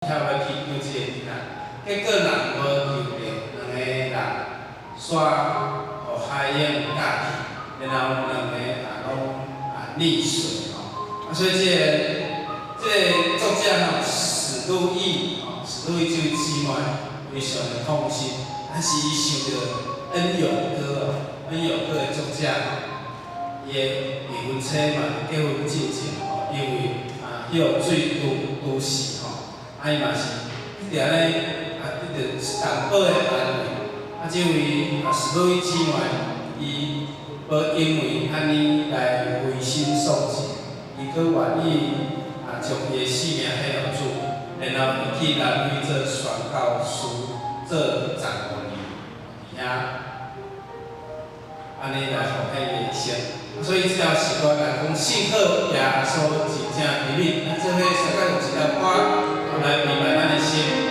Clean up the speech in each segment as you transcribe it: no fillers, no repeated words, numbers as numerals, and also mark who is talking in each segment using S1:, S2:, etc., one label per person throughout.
S1: 跳要去救即个囡仔，结果人无救着，两个人煞互海淹甲去，然后两个拢溺水吼。所以即个作者吼史笃义史笃义这位姊妹非常的痛心，但是伊想到恩友哥恩友哥的作者，伊的离婚妻嘛结婚进前吼，因为迄水都死吼，伊嘛是一直咧一直同胞的安慰，这位史笃义姊妹，伊无因为安尼来灰心丧志，伊阁愿意将伊的性命献予主，然后去南非做宣教师，做15年，安尼来奉献伊的生。所以这条诗歌来讲，信靠耶稣真正比你，咱做伙大家用一条歌来明白咱的心。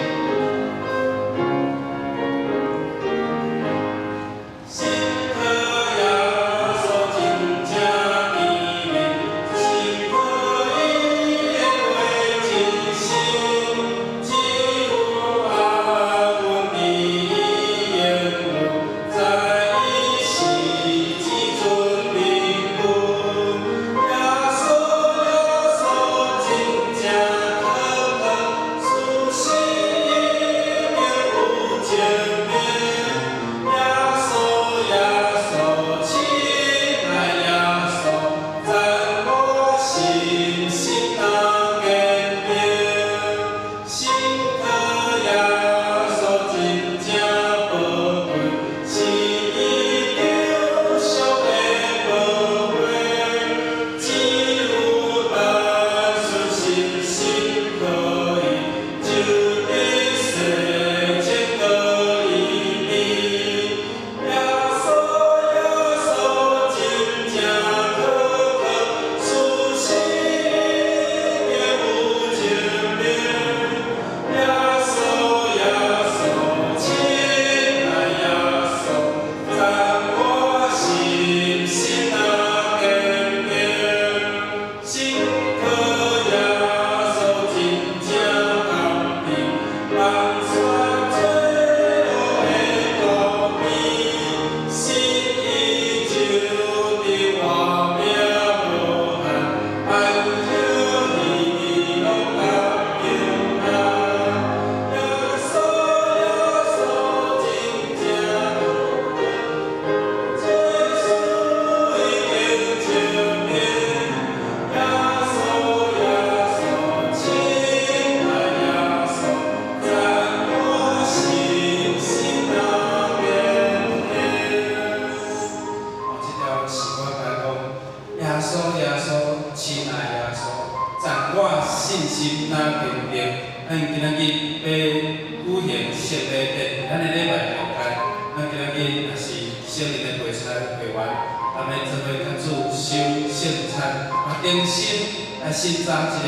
S1: 新造一个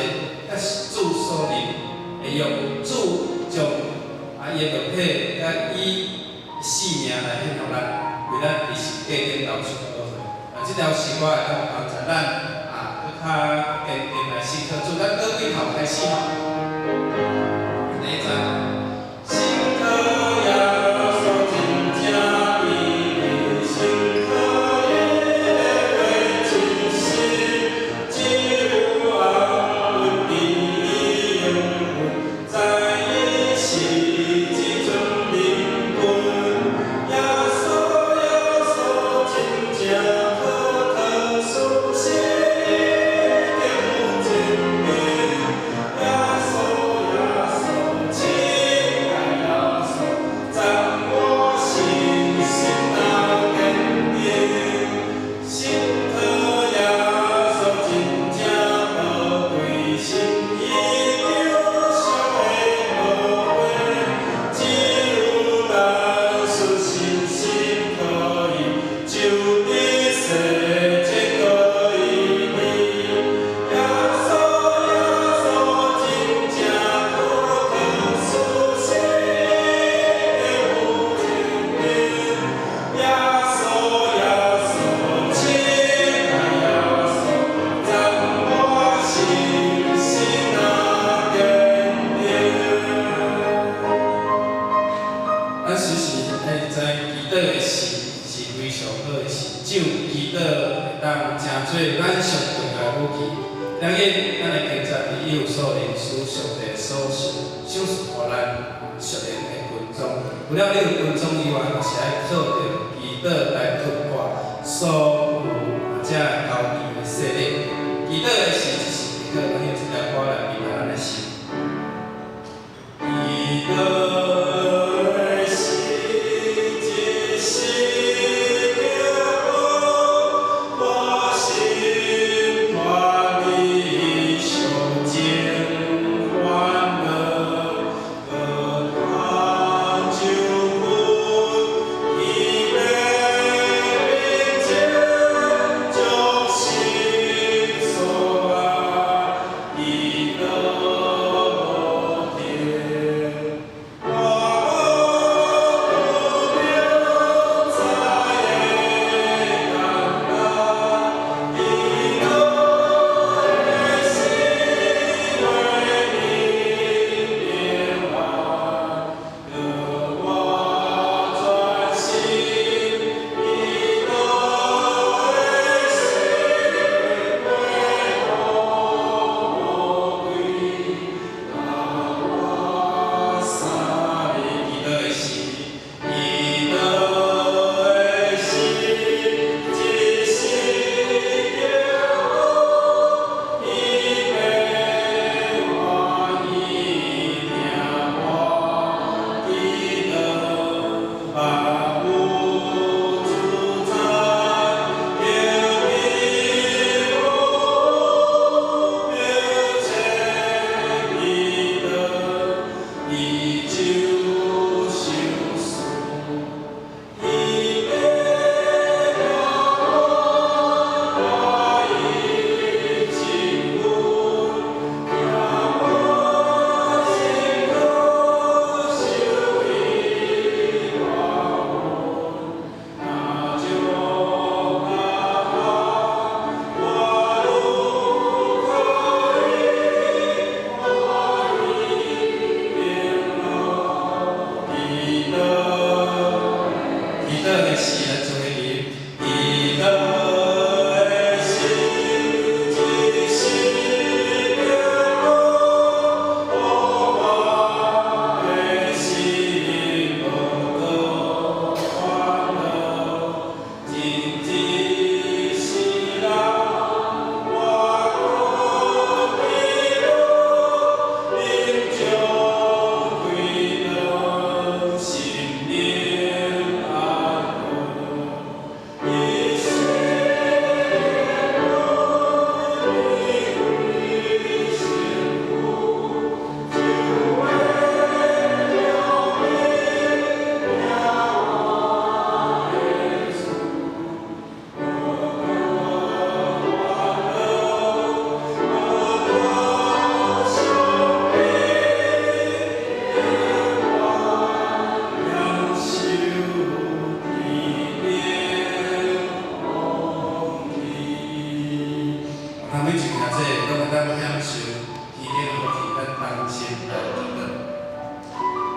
S1: 甲主所立，会用主将伊的肉体甲伊性命来献予咱，为咱日时加减流出好货。这条诗歌会当帮助咱搁较坚定来信靠主。咱倒对头开始吼，第一章。做咱上重要武器。当然，咱的警察伊有所人事上帝所赏赐互咱熟练的军种。除了你有军种以外，嘛是爱靠着祈祷来突破所有这交易的势力。祈祷的是一时一刻，咱用这条歌来平安咱的心。祈祷。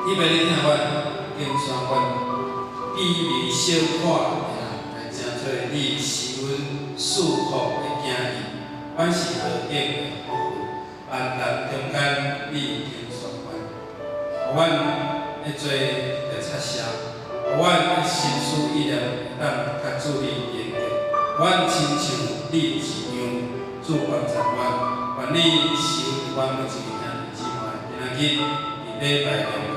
S1: 伊袂咧听阮经宣阮卑微小可来成做你是阮祝福的囝儿，阮是何等的福分，万难中间你经宣阮，互阮会做着插销，互阮的心思意念会当甲主你连结，阮亲像你一样主观察阮，愿你收阮每一个兄弟姊妹，今仔日。 礼拜中间，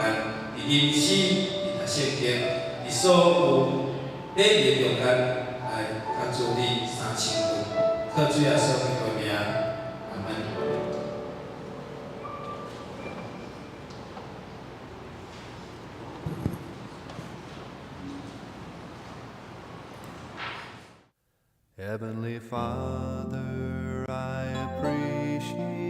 S1: 伫吟诗，伫读圣经，伫所有礼仪中间来甲主你三千分，靠主耶稣的名，阿门。
S2: Heavenly Father, I appreciate.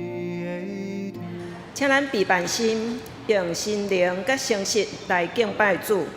S3: 请咱备办心。 用心灵甲诚实来敬拜主。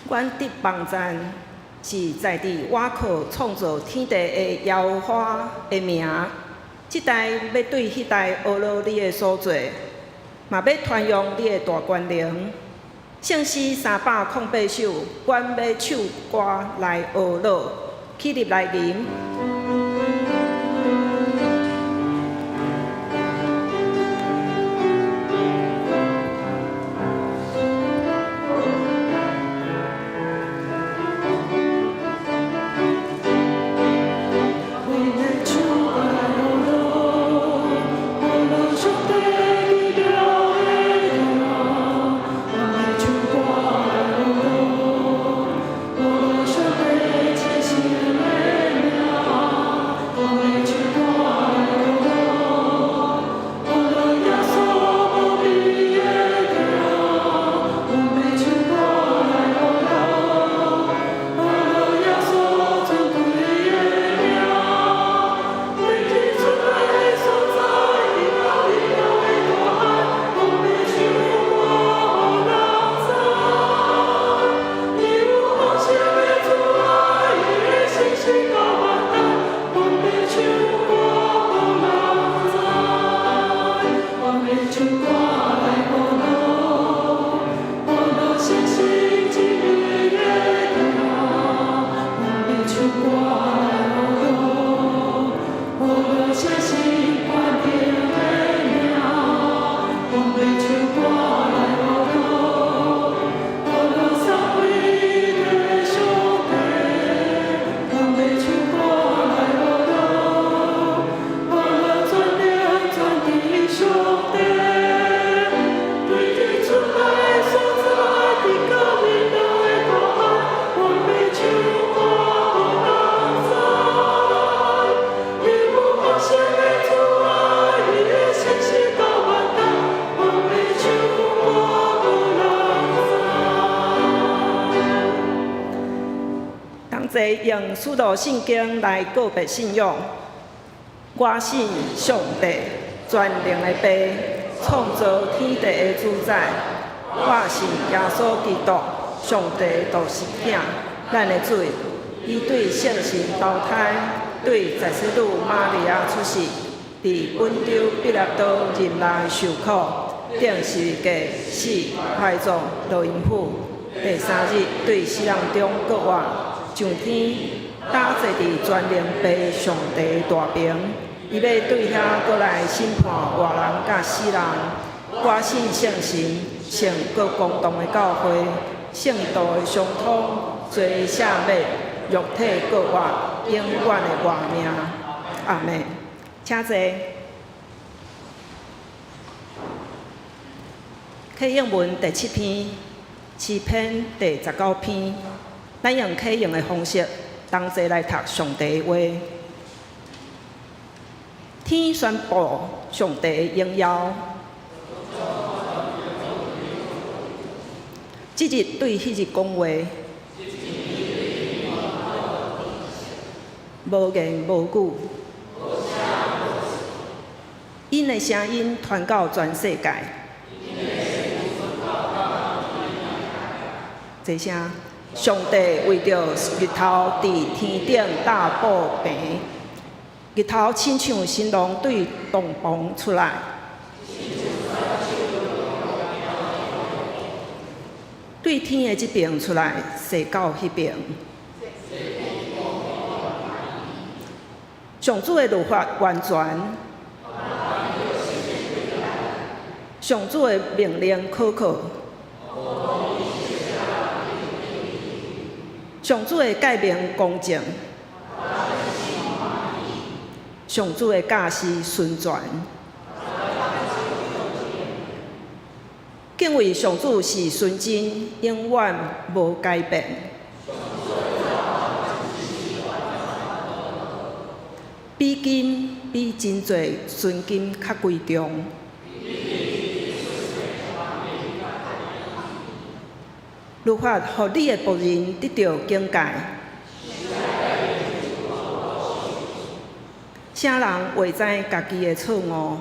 S3: 阮伫网站是在地瓦靠创造天地的耶和华的名，即代要对迄代学了你的所做，嘛要传扬你的大权能。圣诗308首，阮要唱歌来学了，起立来吟。用使徒圣经来告别信仰。我信上帝，全能的父，创造天地的主宰。我信耶稣基督，上帝独生子，咱的主，伊对圣神投胎，对在世女玛利亚出世，伫温州彼拉多任内受苦，定十字架死，埋葬落阴府。第三日对死人中搁活。上天打坐伫全能父上帝大屏，伊要对遐过来审判活人甲死人。我信圣神，圣各公堂的教会，圣道的相通，罪赦免，肉体各活，永远的活命。阿门。请坐。启应文第7篇，诗篇第19篇。咱用启应的方式，同齐来读上帝的话。天宣布上帝的荣耀。即日对迄日讲话，无言无语，因的声音传到全世界。这声。上帝为着日头伫天顶大布平，日头亲像新郎对洞房出来，对天的这边出来，射到迄边。上主的律法完全，上主的命令可靠。上主的诫命公正，上主的教示顺全。敬畏上主是纯真，永远无改变。比金比真侪纯金较贵重。律法，互你的仆人得到警戒。啥人袂知家己的错误？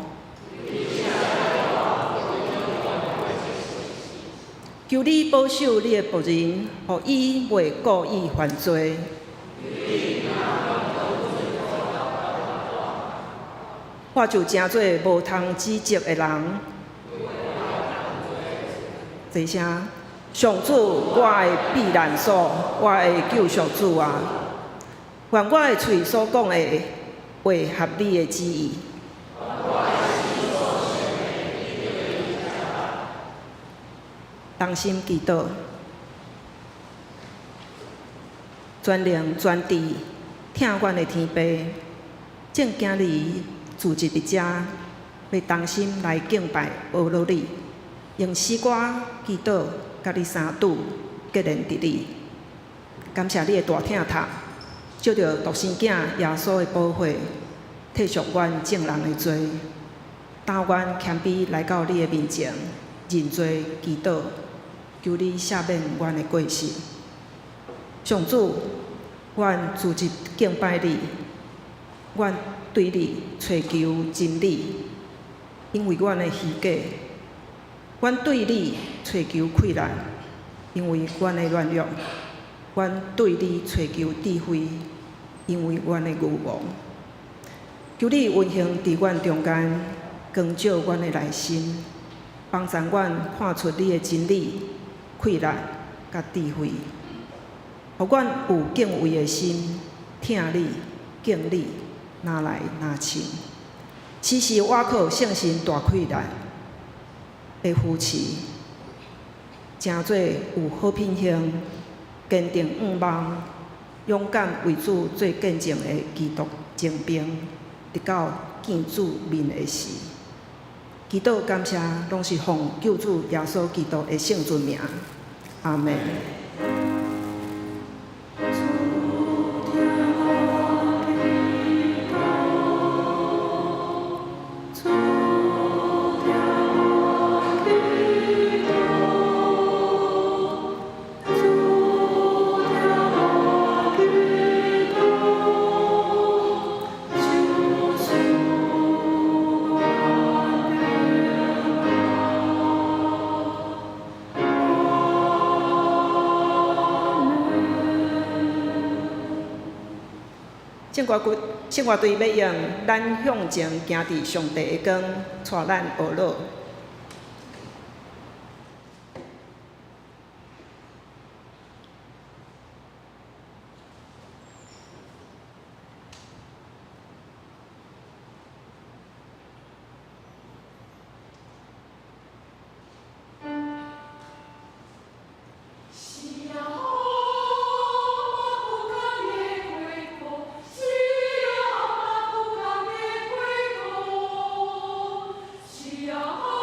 S3: 求你保守你的仆人，互伊袂故意犯罪。我就诚做无通指责的人。一声，上主，我的避难所，我的救赎主啊！愿我的喙所讲的话合你的旨意。同心祈祷，全能全智听阮的天父，正今日自入伫遮，要同心来敬拜阿罗你，用诗歌祈祷，甲你相拄结连伫你。感谢你的大疼痛，借着独生囝耶稣的保护，替赎阮众人的罪。但愿谦卑来到你的面前，认罪祈祷，求你赦免阮的过失。上主，阮自入敬拜你，阮对你找求真理，因为阮的虚假；阮对你找求困难，因为阮的软弱；阮对你找求智慧，因为阮的愚妄。求你运行伫阮中间，光照阮的内心，帮助阮看出你的真理、困难甲智慧，互阮有敬畏的心，听你、敬你，拿来拿亲。时时倚靠圣神大困难的扶持，诚做有好品行、坚定仰望、勇敢为主做见证的基督精兵，直到见主面的时。祈祷感谢，拢是奉救主耶稣基督的圣尊名，阿门。圣乐队要用《咱向前行伫上帝的光》，带咱学乐。
S4: 是啊。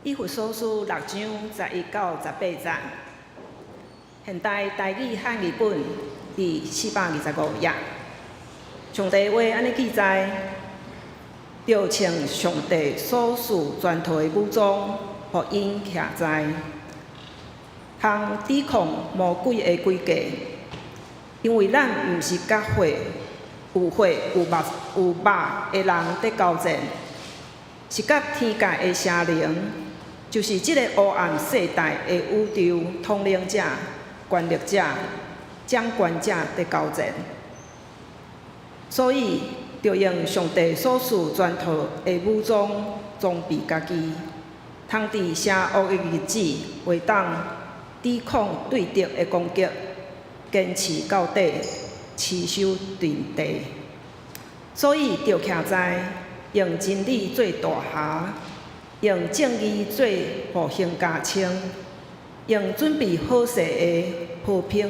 S3: 以弗所书6章11到18节，现代台语汉语本第425页。上帝话安尼记载：要穿上帝所赐全套的武装，互因徛在，通抵抗魔鬼的诡计。因为咱毋是甲火有肉的人在交战，是甲天界的邪灵，就是即个黑暗世代的宇宙统领者、权力者、掌权者在交战。所以，着用上帝所赐全套的武装装备家己，通伫邪恶的日子，会当抵抗对敌的攻击，坚持到底，持守阵地。所以，着徛在用真理做大侠，用正义做步行加称，用准备好势的和平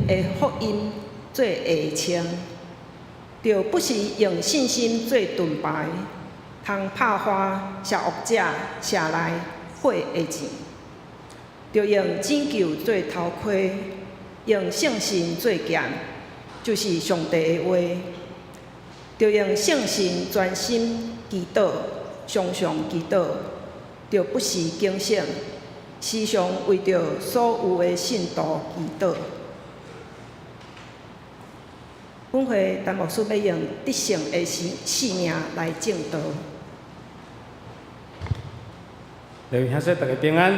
S3: 的福音做下称。着不时用信心做盾牌，通拍花邪恶者射来火的钱；着用拯救做头盔，用圣心做剑，就是上帝的话；着用圣心专心祈祷，常常祈祷；着不时警醒，时常为着所有的信徒祈祷。本会陈牧师要用得胜的性命来证道。
S4: 各位兄弟大家平安。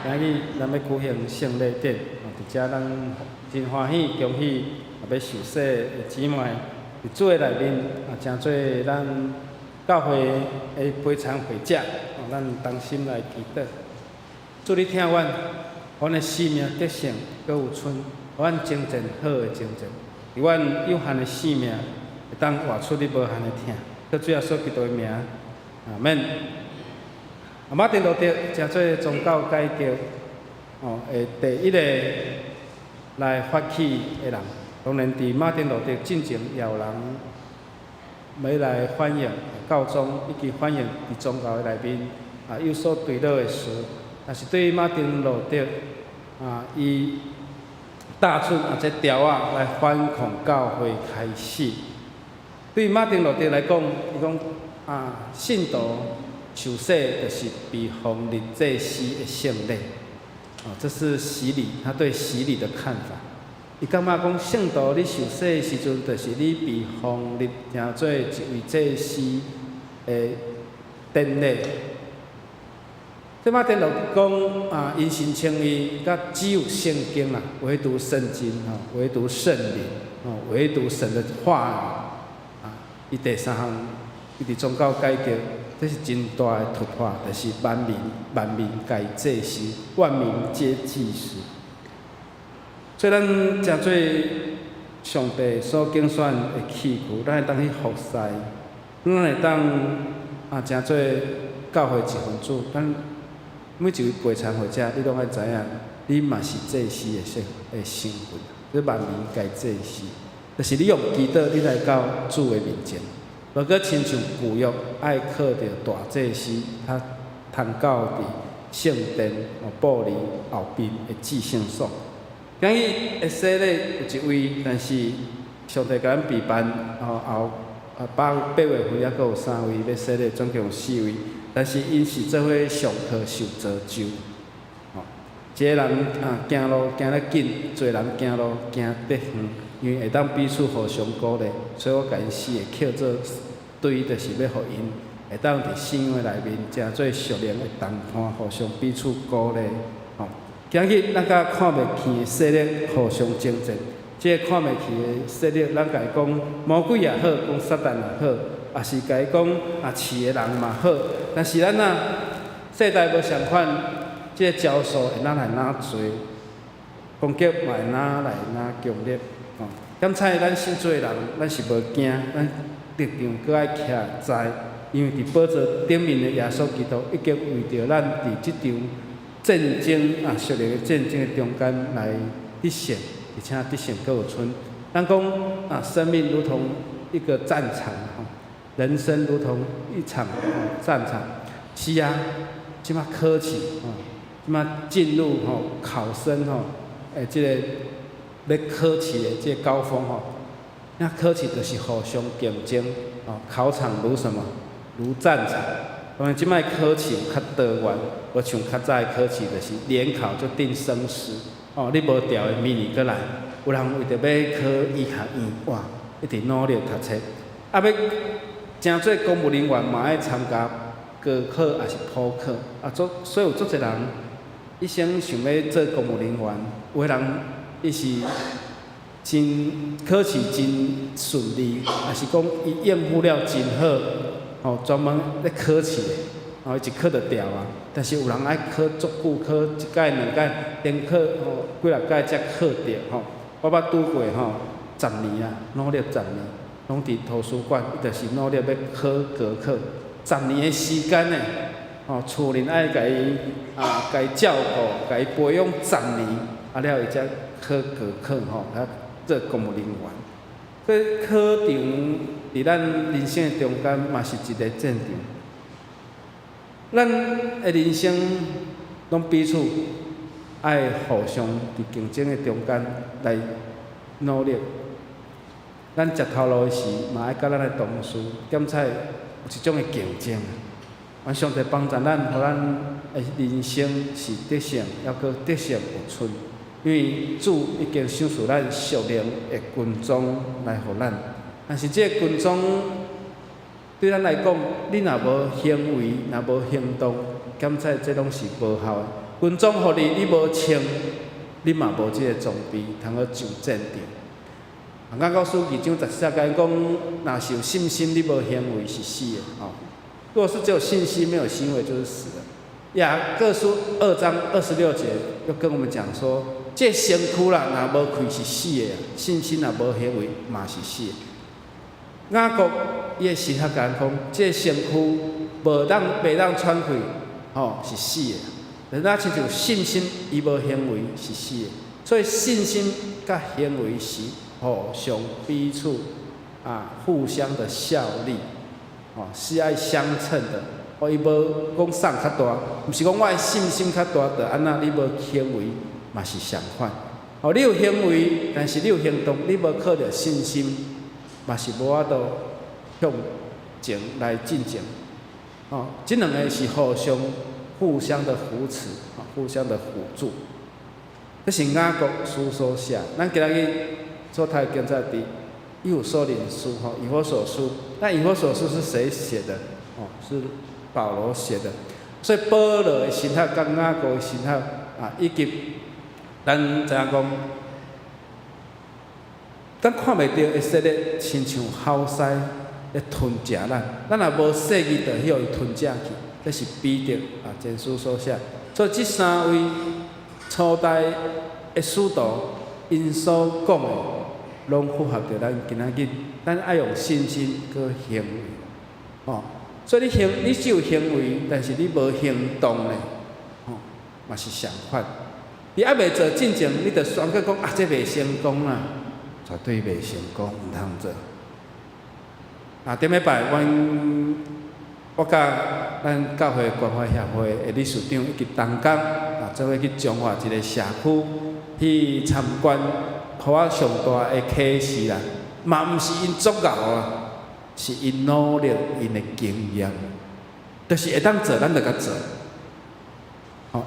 S4: 今日咱要举行圣礼典，伫遮咱真欢喜，恭喜要受洗的姊妹伫主的内面，诚做咱教会的陪参会者，咱同心来祈祷。主你听阮，阮的生命得胜，搁有剩，阮精进好的精进。伫阮有限的生命，会当活出你无限的疼。搁主耶稣基督的名，阿免。马丁路德诚做宗教改革的第一个来发起的人。当然，伫马丁路德进前，也有人要来反映教宗以及反映伫宗教的内面有所对落的事。但是对于马丁路德伊打出这条来反抗教会开始。对马丁路德来讲，伊讲信徒受洗就是被奉立祭司的圣礼，这是洗礼，他对洗礼的看法。伊感觉讲，圣徒你受洗的时阵，就是你被奉立成做一位祭司的典礼。这马丁路讲因信称伊甲只有圣经啦，唯独圣经唯独圣灵唯独神的话语伊第三项，伊伫宗教改革，这是真大的突破，就是万民皆祭司，万民皆祭司。所以咱诚做上帝所拣选的器具，咱会当去服侍，咱会当诚做教会一份子。咱每一位陪参会者，你拢爱知影，你嘛是祭司的身份，你万民皆祭司，就是你用祈祷，你来到主的面前。无过亲像旧约爱靠着大祭司，他通到伫圣殿布里后边的至圣所。今日的洗礼有一位，但是上帝甲咱备办后8月份还佫有3位要洗礼，总共有4位。但是因是做伙上课受造就，一个人行路行得紧，侪人行路行得远，因为会当彼此互相鼓励，所以我甲因死的扣做对伊，就是要互因会当伫信仰的内面，诚做属灵的同伴，互相彼此鼓励。今日咱甲看袂起的势力互相争战，即个看袂起的势力，咱甲伊讲魔鬼也好，讲撒旦也好。也是甲伊讲饲的人嘛好，但是咱世代无相款，即个招数会来哪多，攻击嘛会哪来哪强烈。检采咱信主的人，咱是无惊，咱立场搁爱徛在，因为伫宝座顶面的耶稣基督已经为着咱伫即场战争属灵的战争的中间来得胜，而且得胜搁有剩。咱讲生命如同一个战场。人生如同一场战场，是啊，即马考试即马进入考生即个要考试的即个高峰那考试就是互相竞争考场如什么？如战场。当然，即摆考试较多元，无像较早的考试就是联考就定生死你无调的明年过来，有人为着要考医学院，哇，一直努力读册。要真做公务人员嘛，爱参加高考还是普考所以有足侪人一生想要做公务人员，有的人伊是真考试真顺利，还是讲伊应付了真好专门咧考试伊一考就调啊。但是有人爱考足久，考一届两届，连考几六届才考着我捌拄过10年啊，努力10年，拢伫图书馆，伊就是努力要考高考，10年的时间呢，厝人爱甲伊照顾，甲伊培养10年，了伊才考高考做公务人员。所以考场伫咱人生的中间，嘛是一个战场。咱的人生拢彼此爱互相伫竞争的中间来努力。咱食头路时，嘛爱甲咱的同事检采有一种的竞争。愿上帝帮助咱，互咱的人生是得胜，还阁得胜有剩。因为主已经赏赐咱属灵的军装来互咱，但是这个军装对咱来讲，你若无行为，若无行动，检采这拢是无效的。军装互你，你无穿，你嘛无这个装备，通好上战场。我告诉二章14节讲，若是有信心，你无行为是死的如果是只有信心没有行为，就是死的。雅各书2章26节又跟我们讲说，这身躯啦，若无开是死的信心若无行为嘛是死的。雅各伊的神学讲，这身躯袂当喘气是死的。人家亲像信心伊无行为是死的，所以信心甲行为是互相彼此互相的效力是爱相称的。伊无讲送较大，毋是讲我的信心较大，就安那你无行为嘛是相反。你有行为，但是你有行动，你无靠着信心，嘛是无法度向前来进前。这两个是互相的扶持，互相的辅助。这是雅各书所写。咱今日所读的经在伫以弗所书以弗所书。那以弗所书是谁写的？是保罗写的。所以保罗的神学甲雅各的神学以及咱知影讲，咱看袂到以色列亲像好狮咧吞食咱，咱若无细意就许伊吞食去。这是彼得前书所写。所以这三位初代的使徒，因所讲的，拢符合着咱今仔日，咱爱用信心搁行为。所以你只有行为，但是你无行动咧，嘛是相反。你还袂做进前，你就选择讲这袂成功啦，绝对袂成功，毋通做。顶礼拜我甲咱教会关怀协会的理事长以及同工做伙去中华一个社区去参观，互我上大的启示啦，嘛毋是因作熬啦。是因努力，因的经验，就是会当做，咱就甲做。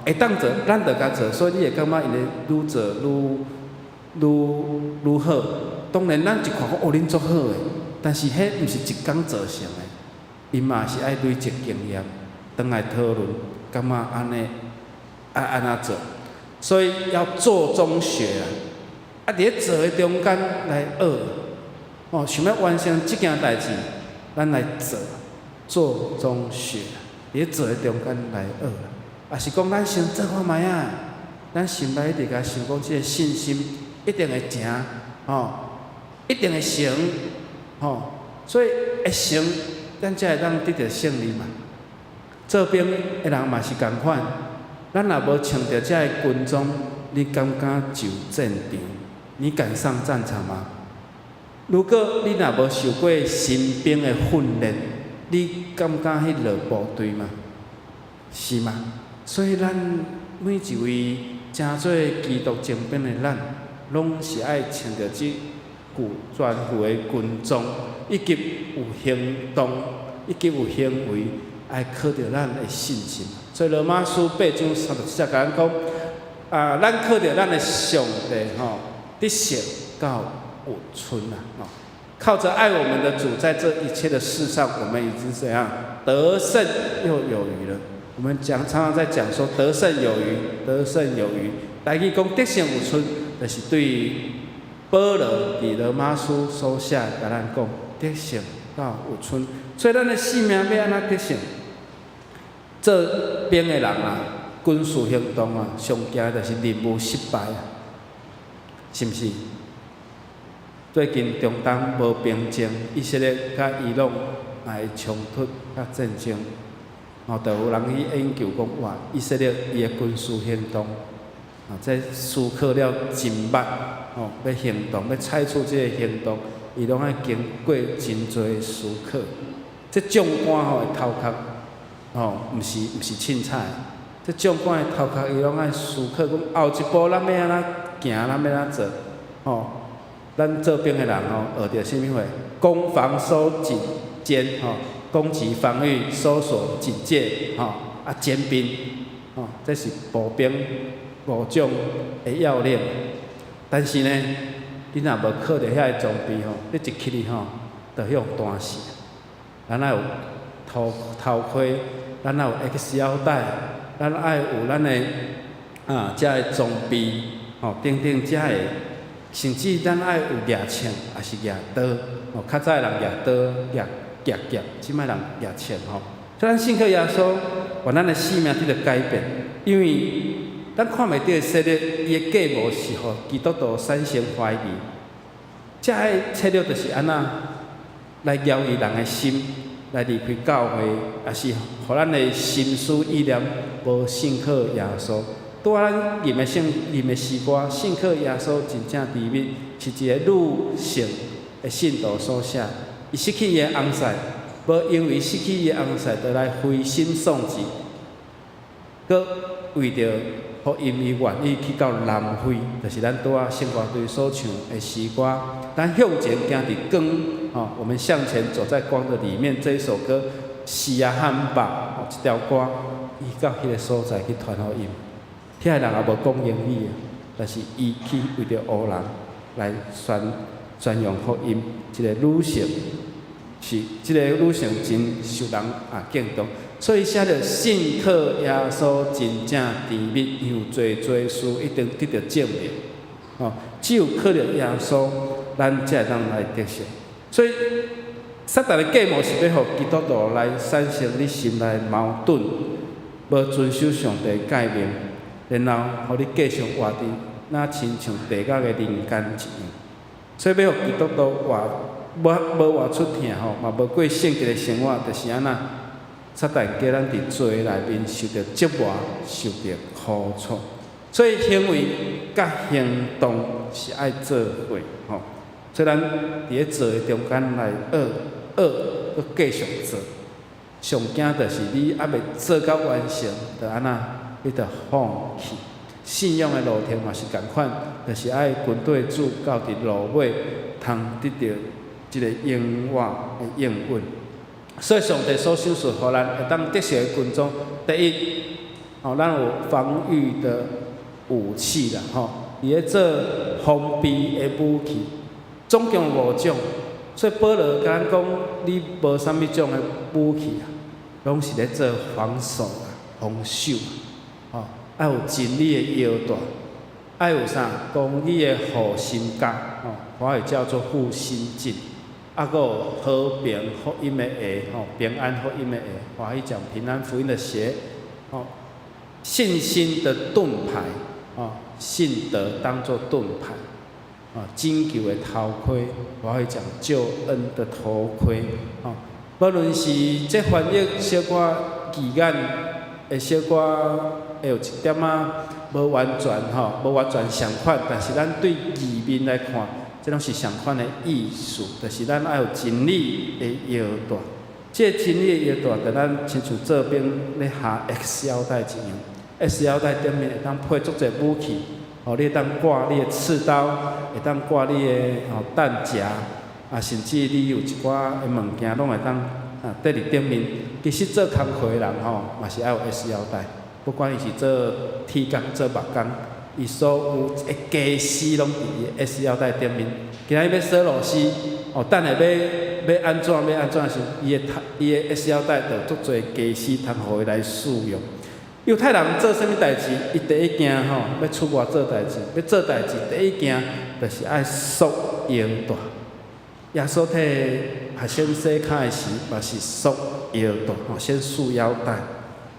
S4: 会当做，咱就甲做，所以你会感觉因会愈做愈好。当然，咱一看讲恁足好诶，但是迄毋是一工做成诶，因嘛是爱累积经验，转来讨论，感觉安尼爱安怎做。所以要做中学伫咧做诶中间来学。想要完成这件代志，咱来做中学，伫做诶中间来学，也是讲咱先做看卖啊，咱心内一直甲想讲，这个信心一定会成，一定会成，所以会成，咱才会当得到胜利嘛。做兵诶人嘛是共款，咱若无穿着这个军装，你敢上战场？你敢上战场吗？如果你若无受过新兵的训练，你敢去落部队吗？是吗？所以咱每一位真做基督精兵的咱，拢是爱穿着即具全副的军装，以及有行动，以及有行为，爱靠着咱的信心。所以罗马书8章37节甲咱讲，咱靠着咱的上帝得胜到有存啊！靠着爱我们的主，在这一切的事上，我们已经怎样得胜又有余了。我们常常在讲说得胜有余，得胜有余。台语讲得胜有存，就是对保罗伫罗马书所写甲咱讲得胜到有存。所以咱的性命要安怎得胜？做兵的人军事行动上惊就是任务失败是毋是？最近中东无平静，以色列甲伊朗的冲突甲战争，就有人去研究讲，哇，以色列伊的军事行动，在思考了真密，要行动，要采取这个行动，伊拢爱经过真侪思考。这将官的头壳，毋是凊彩。这将官的头壳，伊拢爱思考讲后一步咱要安怎行，咱要安怎做，咱做兵的人学着啥物货？攻防守警歼，攻击防御搜索警戒，尖兵，这是步兵5种的要领。但是呢，你若无靠着遐个装备你一起哩就向弹死。咱爱有头盔，咱爱有 X 腰带，咱爱有咱的遮个装备，等等遮个。甚至咱爱有猎枪，也是猎刀。较早人猎刀、猎剑，即摆人猎枪所以咱信靠耶稣，把咱的生命得到改变。因为咱看袂到以色列，伊的计谋是互基督徒产生怀疑。遮个策略就是安怎来摇移人的心，来离开教会，也是互咱的心思意念无信靠耶稣。拄啊，咱念的诗歌，信靠耶稣真正甜蜜，是一个女性的信徒所写。伊失去伊的翁婿，无因为失去伊的翁婿，就来灰心丧志，搁为着福音，伊愿意去到南非，就是咱拄啊圣歌队所唱的诗歌。咱向前行伫光，我们向前走在光的里面。这一首歌，是啊汉吧，一条歌，伊到迄个所在去传福音。遐个人也无讲英语但是伊去为着黑人来宣扬福音。一个女性是，即个女性真受人敬重，所以写着信靠耶稣真正甜蜜，伊有做事一定得到证明。只有靠着耶稣，咱才会当来得胜。所以撒旦的计谋是要互基督徒来产生你心内矛盾，无遵守上帝的诫命。然后，互你继续活伫那亲像地狱的人间一样，所以要互基督徒无活出疼嘛无过圣洁的生活，就是安那。撒旦叫咱伫罪内面受着折磨，受着苦楚。所以行为甲行动是爱做伙所以咱伫咧做的中间来学，继续做。上惊就是你还未做到完成，就安那。你着放弃信仰的路程嘛是共款，就是爱军队主到伫路尾，通得到一个永远的应允。所以上帝所赏赐互咱会当得胜的军装，第一，咱有防御的武器啦，伊咧做防备的武器，总共5种。所以保罗甲咱讲，你无啥物种的武器拢是咧做防守防守。爱有真理的腰带，爱有啥公义的护心甲，华语叫做护心镜，还有和平福音的鞋，平安福音的鞋，华语讲平安福音的鞋，信心的盾牌，信德当作盾牌，拯救的头盔，华语讲救恩的头盔，无论是这翻译小可字眼的小可。会有一点无完全无完全相款，但是咱对字面来看，这拢是相款的意思，就是咱爱有真理的腰带，这真理的大，在咱亲像这边咧下 X 腰带一样 ，X 腰带顶面会当配足侪武器，哦，你会当挂你的刺刀，会当挂你的弹夹，啊，甚至你有一寡的物件拢会当缀伫顶面。其实做工课的人嘛是爱有 S 腰带，不管伊是做铁工、做木工，伊所有的家私拢伫伊的 S 腰带顶面。今仔日要锁螺丝，等下要安怎时，伊的 S 腰带就足侪家私通互伊来使用。犹太人做啥物代志，伊第一件要出外做代志，要做代志第一件就是爱束腰带。耶稣替学生洗脚的时，嘛是束腰带，先束腰带。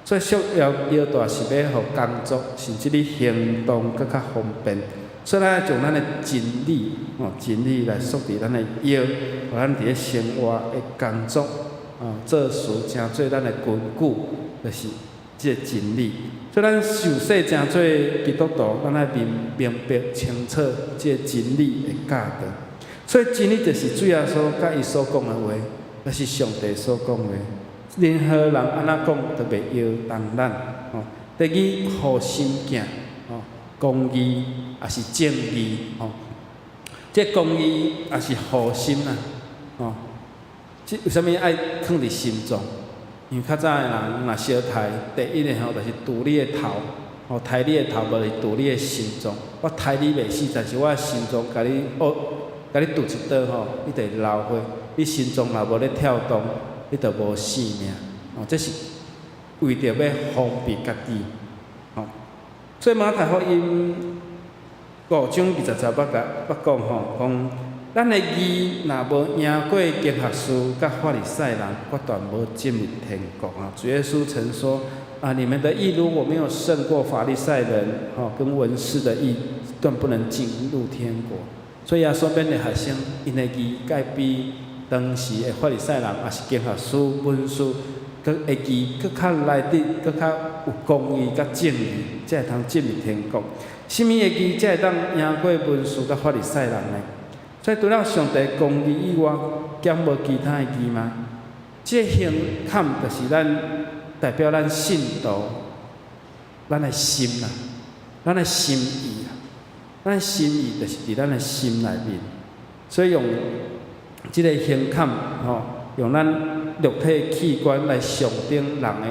S4: 所以束腰带是要互工作，甚至你行动更较方便。所以咱要从咱的真理，真理来束伫咱的腰，互咱伫咧生活的工作，做事诚做咱的根据，就是即个真理。所以咱受洗诚做基督徒，咱爱明白清楚即个真理的价值。所以真理就是主耶稣甲伊所讲的话，那是上帝所讲的话。任何人安怎讲都袂摇动咱。第二，好心行，公义也是正义，这公义也是好心啦，即为虾米爱放伫心中？因为较早的人若小刣，第一个就是拄你的头，刣你的头，无是拄你的心中。我刣你袂死，但是我的心中甲你拄一刀你就会流血。你心中若无咧跳动，你就无性命。这是为着要方便家己。所以马太福音5章27捌讲讲咱的义若无赢过经学士甲法利赛人，决断无进入天国。主耶稣曾说：你们的义如果没有胜过法利赛人跟文士的义，断不能进入天国。所以耶稣免的学生，因的义该比当时的法利赛人也是经学士、文士，佮会义佮较内底，佮较有公义、甲正义，才会通进入天国。什么的义才会当赢过文士甲法利赛人呢？所以除了上帝公义以外，减无其他的义吗？这行坎就是咱代表咱信徒，咱的心啦，咱的心意啦，咱的心意就是伫咱的心内面。所以用这个行坎用咱肉体器官来象征人的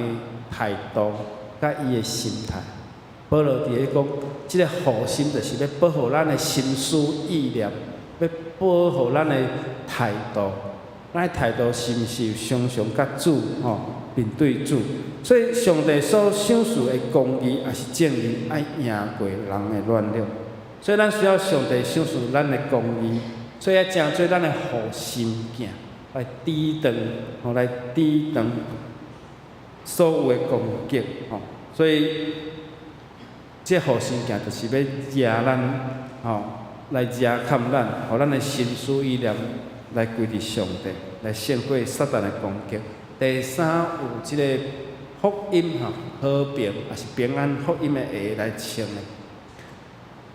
S4: 态度，甲伊的心态。保罗伫咧讲，这个护心就是要保护咱的心思意念，要保护咱的态度。咱的态度是毋是常常甲主面对主？所以上帝所赏赐的公义也是正义，爱赢过人的软弱。所以咱需要上帝赏赐咱的公义，所以要诚做咱的护心镜，来抵挡来抵挡所有的攻击所以这护心镜就是要遮咱来遮看咱，互咱的心思意念来归伫上帝，来胜过撒旦的攻击。第三，有即个福音和平，也是平安福音的鞋来穿的。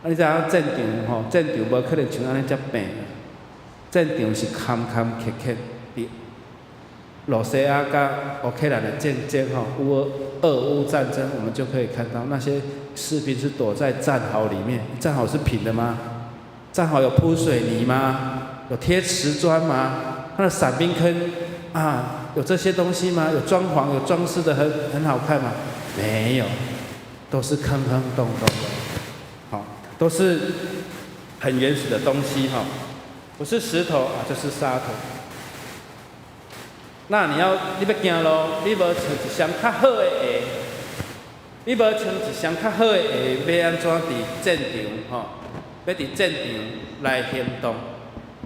S4: 你知影战场战场无可能像安尼遮平，战场是坎坎坷坷的。罗西亚甲乌克兰的战争俄乌战争，我们就可以看到那些士兵是躲在战壕里面。战壕是平的吗？战壕有铺水泥吗？有贴瓷砖吗？它的伞兵坑有这些东西吗？有装潢、有装饰的很好看吗？没有，都是坑坑洞洞的，都是很原始的东西不是石头就是沙土。那你要行路，你无穿一双较好的鞋，你无穿一双较好的鞋，要安怎伫战场要伫战场来行动？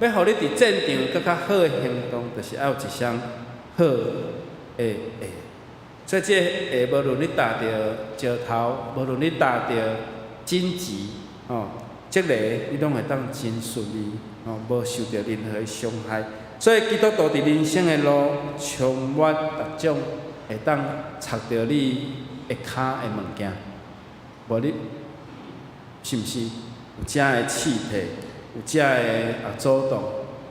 S4: 要互你伫战场更较好的行动，就是要有一双好的鞋。所以这鞋，无论你踏着石头，无论你踏着荆棘，这个你拢会当真顺利，无受到任何的伤害。所以基督徒伫人生的路，充满各种会当插着你的骹的物件，无你是毋是有遮的气体？有遮的阻挡，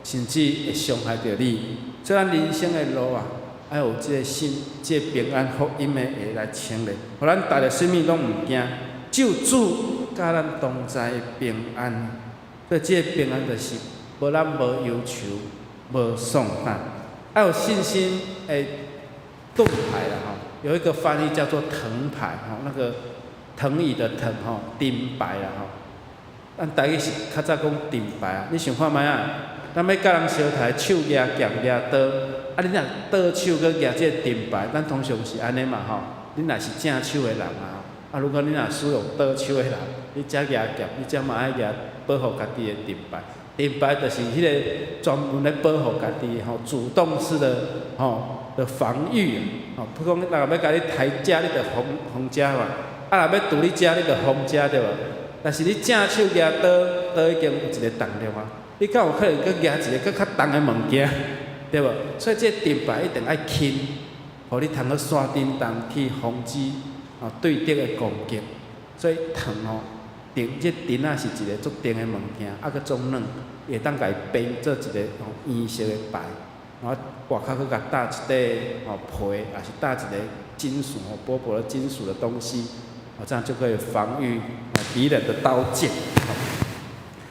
S4: 甚至会伤害到你。所以咱人生的路还有即个即个平安福音的会来请咧，互咱逐个生命拢毋惊，只有主甲咱同在的平安。所以即个平安就是无咱无忧愁，无丧胆，还有信心的盾牌啦吼。有一个翻译叫做藤牌吼，那个藤椅的藤吼，钉牌啦吼。咱台语是较早讲钉牌啊，你想看觅啊？咱要甲人相杀，手举剑举刀，啊你若倒手搁举即个钉牌，咱通常是安尼嘛吼。你若是正手的人啊，如果你若使用倒手的人，你才举剑，你才嘛爱举保护家己的钉牌。钉牌就是迄个专门咧保护家己吼，主动式的的防御吼。比如讲，若要甲你抬遮，你着防遮嘛；若要拄你遮，你着防遮对无？但是你正手举刀已经有一个重量啊，你敢有可能搁举一个搁较重的物件，对无？所以这钉牌一定爱轻，互你通去山顶上去防止对敌的攻击。所以藤钉这钉仔是一个足钉的物件，搁总软，会当甲伊编做一个圆形的牌，然后外口搁甲搭一块皮，也是搭一个金属薄薄的金属的东西，这样就可以防御敌人的刀剑。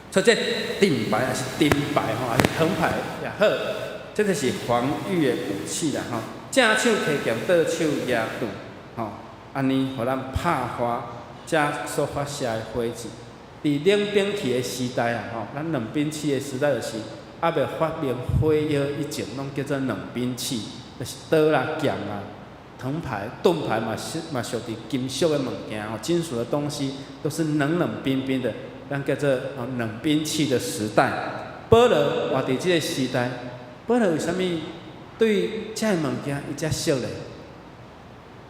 S4: 所以这钉牌还是钉牌还是藤牌也好，这就是防御的武器啦吼。正手提剑，倒手举盾，安尼互咱拍花。遮所发射的火箭，伫冷兵器的时代咱冷兵器的时代就是还未发明火药以前，拢叫做冷兵器，就是刀啦、剑啦、藤牌、盾牌嘛属于金属的物件金属的东西都是冷冰冰的，咱叫做冷兵器的时代。保罗活伫这个时代，保罗为什么对这个物件伊遮熟咧？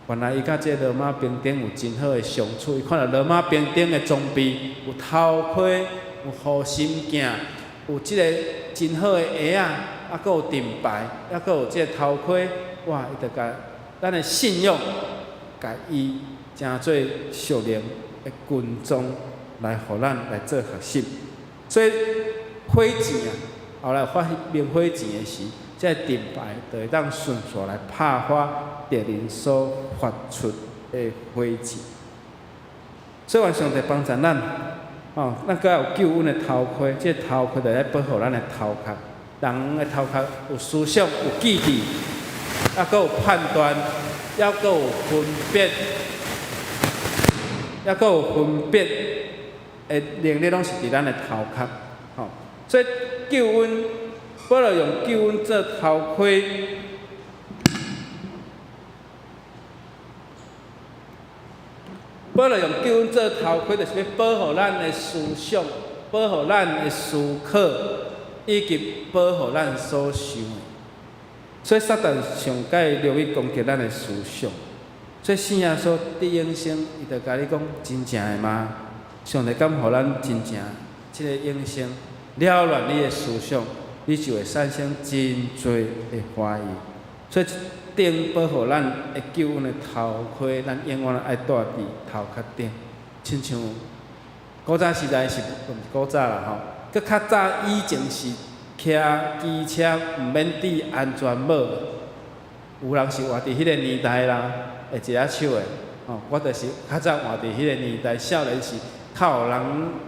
S4: 原来伊甲这罗马兵丁有真好的相处，伊看到罗马兵丁的装备有头盔、有护心镜，有即个真好的鞋啊，搁有盾牌，搁有即个头盔，哇！伊就甲咱的信用，甲伊诚做熟练的军装来互咱来做学习。所以火箭后来发明火箭的时，即个盾牌就会当顺续来拍发敌人所发出的火箭。所以，上帝帮助咱，咱搁有救恩的头盔，这头盔就来保护咱的头壳。人的头壳有思想、有记忆，搁有判断，搁有分别，搁有分别的能力，拢是伫咱的头壳。所以救恩，保罗用救恩做头盔。保罗用救恩做头盔，就是要保护咱的思想，保护咱的思考，以及保护咱所想的。所以撒旦上介容易攻击咱的思想。所以圣耶稣伫永生，伊就甲你讲：真正的吗？上帝敢互咱真正即个永生了乱你的思想，你就会产生真多的怀疑。所以顶保护咱的救恩的头盔，咱永远爱戴伫头壳顶。亲像古早时代是古早啦搁较早以前是骑机车毋免戴安全帽，有人是活伫迄个年代啦，会一下手的我就是较早活伫迄个年代，少年时靠有人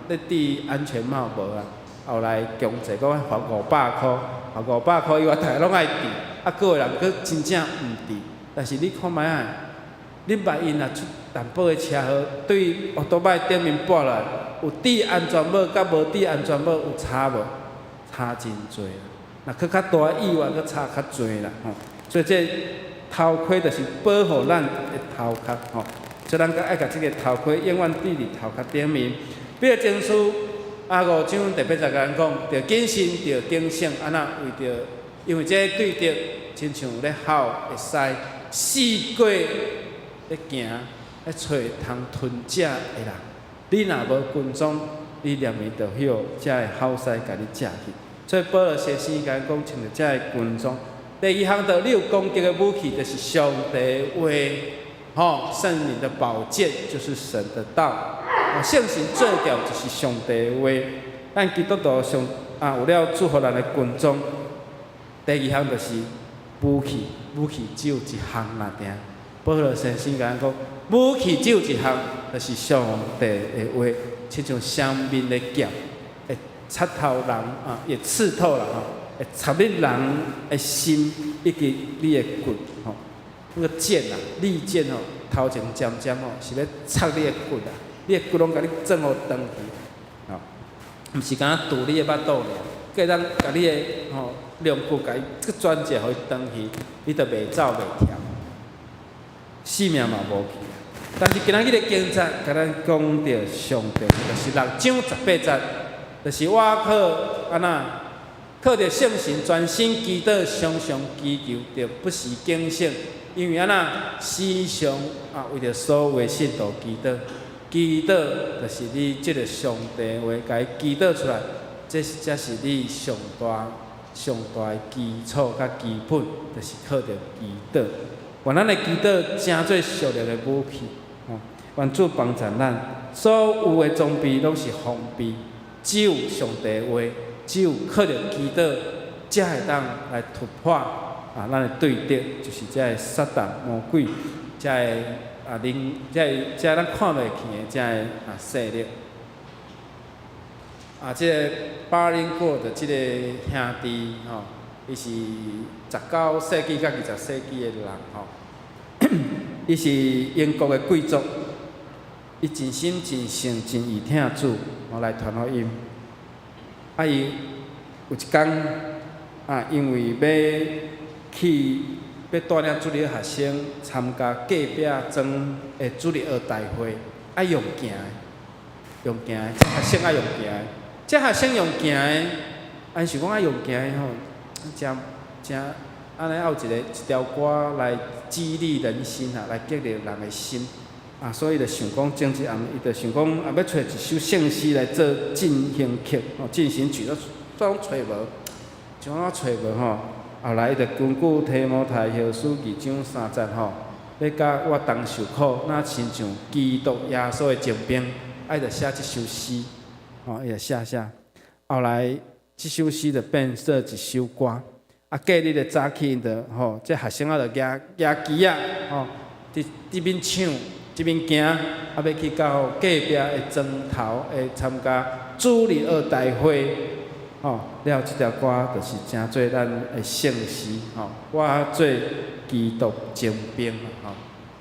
S4: 咧戴安全帽无啊？后来强制讲罚500箍，罚500箍以外，大家拢爱戴。个有人佫真正毋戴，但是你看卖啊，你捌因若出淡薄的车祸，对奥多摆顶面拨来，有戴安全帽甲无戴安全帽有差无？差真多啦。若佫较大意外，佫差较多啦所以这头盔就是保护咱的头壳所以咱爱甲这个头盔永远戴伫头壳顶面。彼个经书5章特别甲咱讲，着谨慎，着警醒，安那为着。因为这对敌亲像咧吼会使四过咧行咧找通吞食的人，你若无军装，你念伊就晓，才会好使甲你食去。所以保罗先生甲讲，穿着这个军装。第二项道，你有攻击的武器，就是上帝的话，圣灵的宝剑就是神的道。圣神做条就是上帝的话。咱基督徒上有了祝福咱的军装。第二项就是武器，武器只有一项啦，定。保罗先生甲咱讲，武器只有一项，就是上帝的话，亲像双面的剑，会插透人啊，也刺透啦吼，会插入人的心以及你的骨吼。那个剑啊，利剑吼，头前尖尖吼，是要插你的骨啊，你的骨拢甲你转互断去，吼，毋是敢若堵你的巴肚尔，计咱甲你的吼两骨甲伊去转折，互伊断去，你就袂走袂跳。性命嘛无去，但是今仔日的经节，甲咱讲着上帝，就是6章18节，就是我靠安那靠着圣神专心祈祷，常常祈求，着不时警醒，因为安那时常啊为着所有的信徒祈祷，祈祷就是你即个上帝话，甲伊祈祷出来，这才是你上大的基础甲基本，就是靠着祈祷。愿咱的祈祷成做属灵的武器，愿主帮助咱，所有的装备拢是防备，只有上帝的话，只有靠着祈祷，才会当来突破啊，咱的对敌就是这个撒旦魔鬼，这个这咱看袂起的这个势力。这个巴林果的这个兄弟吼。伊是19世纪甲20世纪的人吼，伊是英国的贵族，伊真心真性真意听主，来传福音。伊有一天因为要带领主日学生参加隔壁庄的主日学大会，用行的，这学生用行的，这学生用行的，按想讲用行的吼。真安尼，有一条歌来激励人心啊，来激励人的心啊，所以就想讲，前一暗伊就想讲要找一首圣诗来做进行曲进行曲，怎拢找无，怎啊找无吼？后来伊就根据提摩太后书2章3节吼，要甲我当受苦，那亲像基督耶稣的精兵，就写这首诗，伊就写。后来。这首诗就变做一首歌，隔日的早起就这学生就举旗这边唱，这边行，要去到隔壁的庄头参加主日学大会，了这条歌就是成做咱的圣诗，我做基督精兵，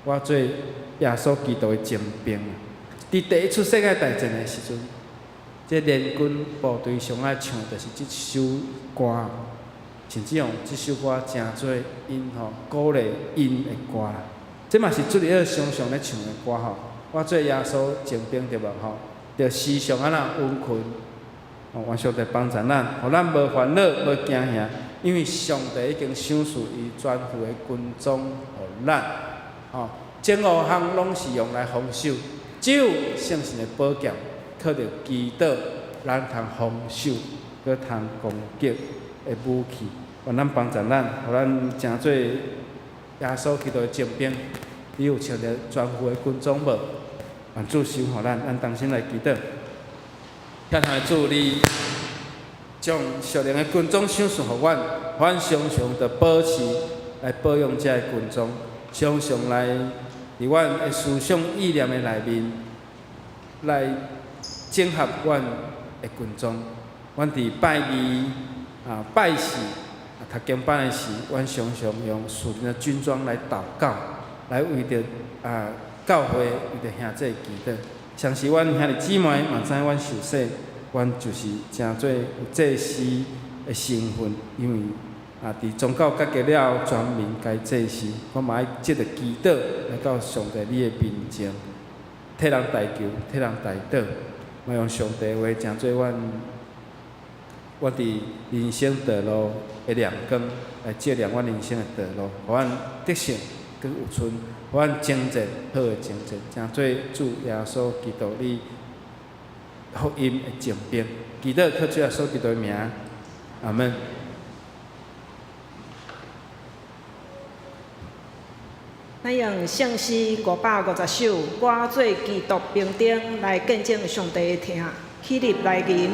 S4: 我做耶稣基督的精兵。伫第一出世界大战的时阵。这联军部队上爱唱就是这首歌，甚至用这首歌真做因鼓励因的歌啦。这嘛是主日学常常咧唱的歌吼。我做耶稣精兵对无吼？着时常安那温困，愿上帝帮助咱，互咱无烦恼、无惊吓，因为上帝已经赏赐伊全副的军装互咱。前5项拢是用来防守，只有圣神的宝剑。靠着祈祷，咱通防守，搁通攻击的武器，愿咱帮助咱，互咱成做耶稣基督的精兵。你有穿着全副的军装无？愿主赏互咱，咱同心来祈祷。天下主，你将属灵的军装赏赐互阮，阮常常着保持来保养这军装，常常来伫阮的思想意念的内面来。整合阮的军装，阮伫拜义拜四读经班的时，阮常常用属灵的军装来祷告，来为着教会为着兄弟祈祷。相信阮兄弟姊妹嘛知阮受洗，阮就是真做有祭司的身份，因为伫宗教结束了，全民该祭司，我嘛爱藉着祈祷来到上帝你的面前，替人代求，替人代祷。我用上帝话，诚做阮伫人生道路的亮光，来照亮阮人生的道路，互阮得胜更有存，互阮征战好的征战，诚做主耶稣基督你福音的精兵。祈祷靠主耶稣基督的名，阿门。
S3: 咱用圣诗550首，我做基督兵丁来见证上帝的听，起立来吟。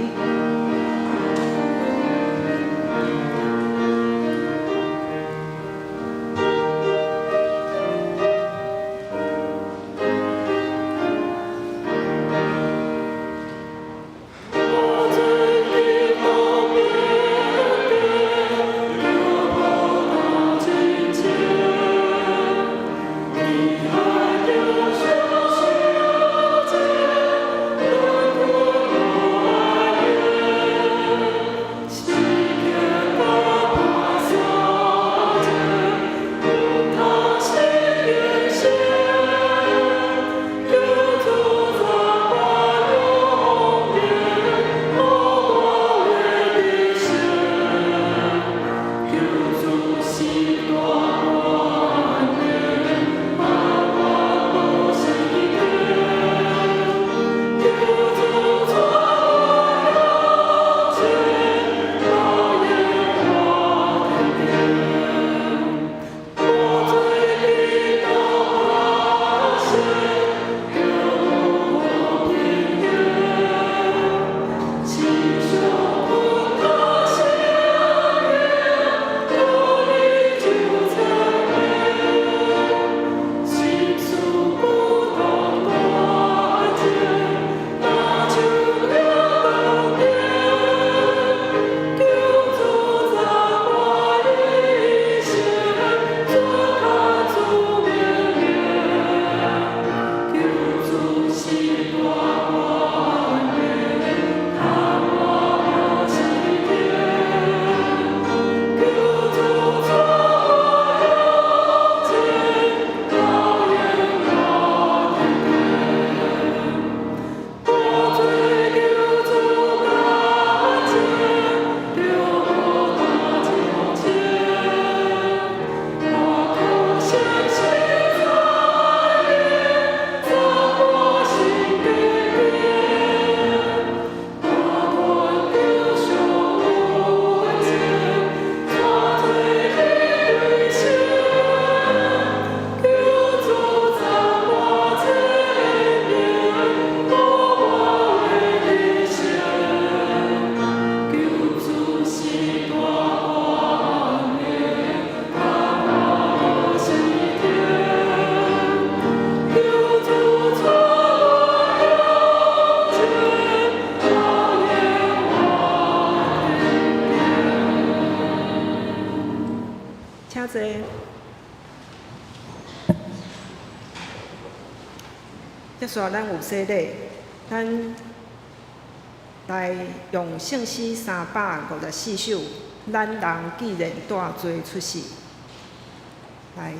S3: 得煞咱有洗礼，咱来用圣诗354首，咱人既然大罪出世，来。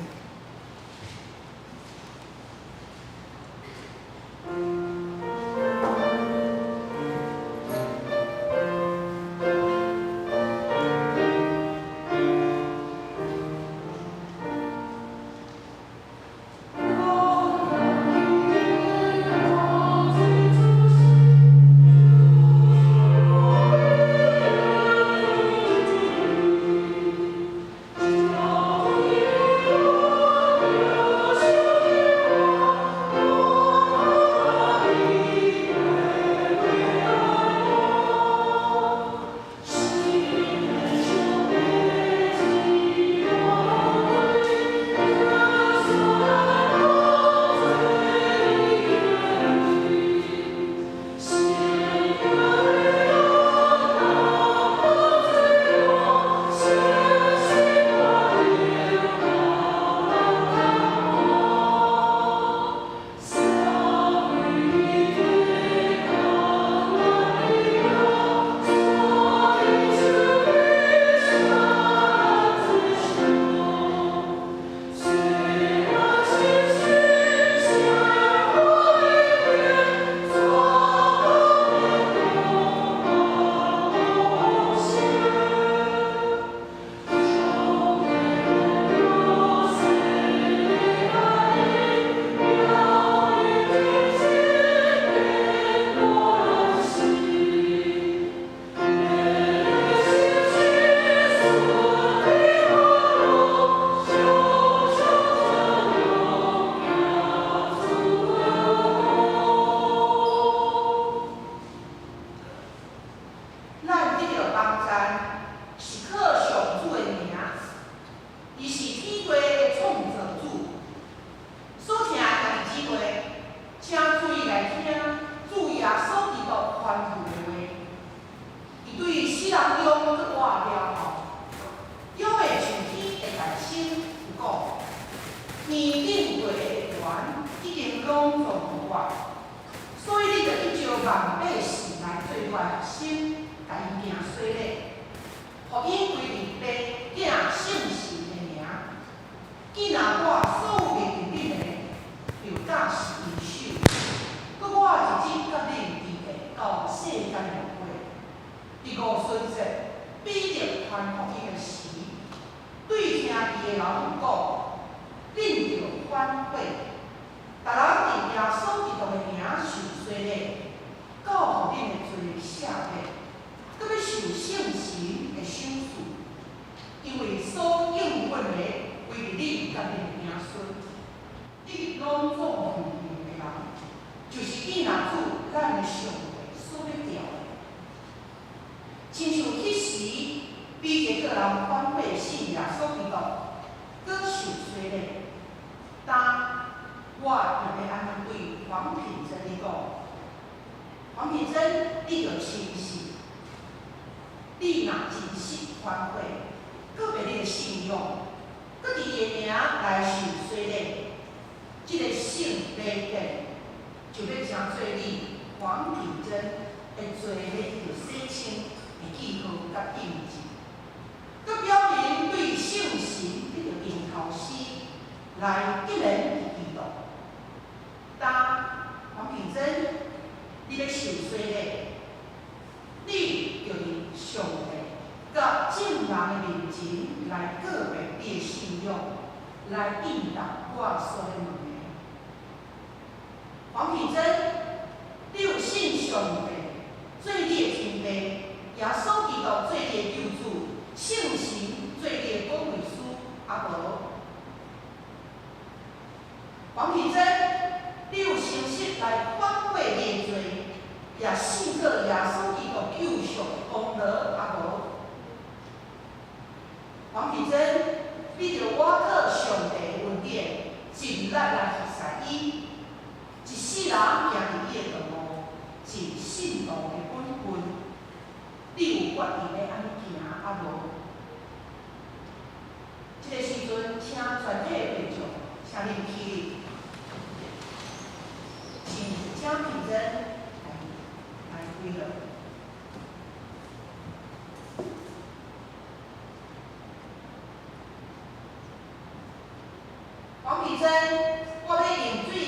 S5: 请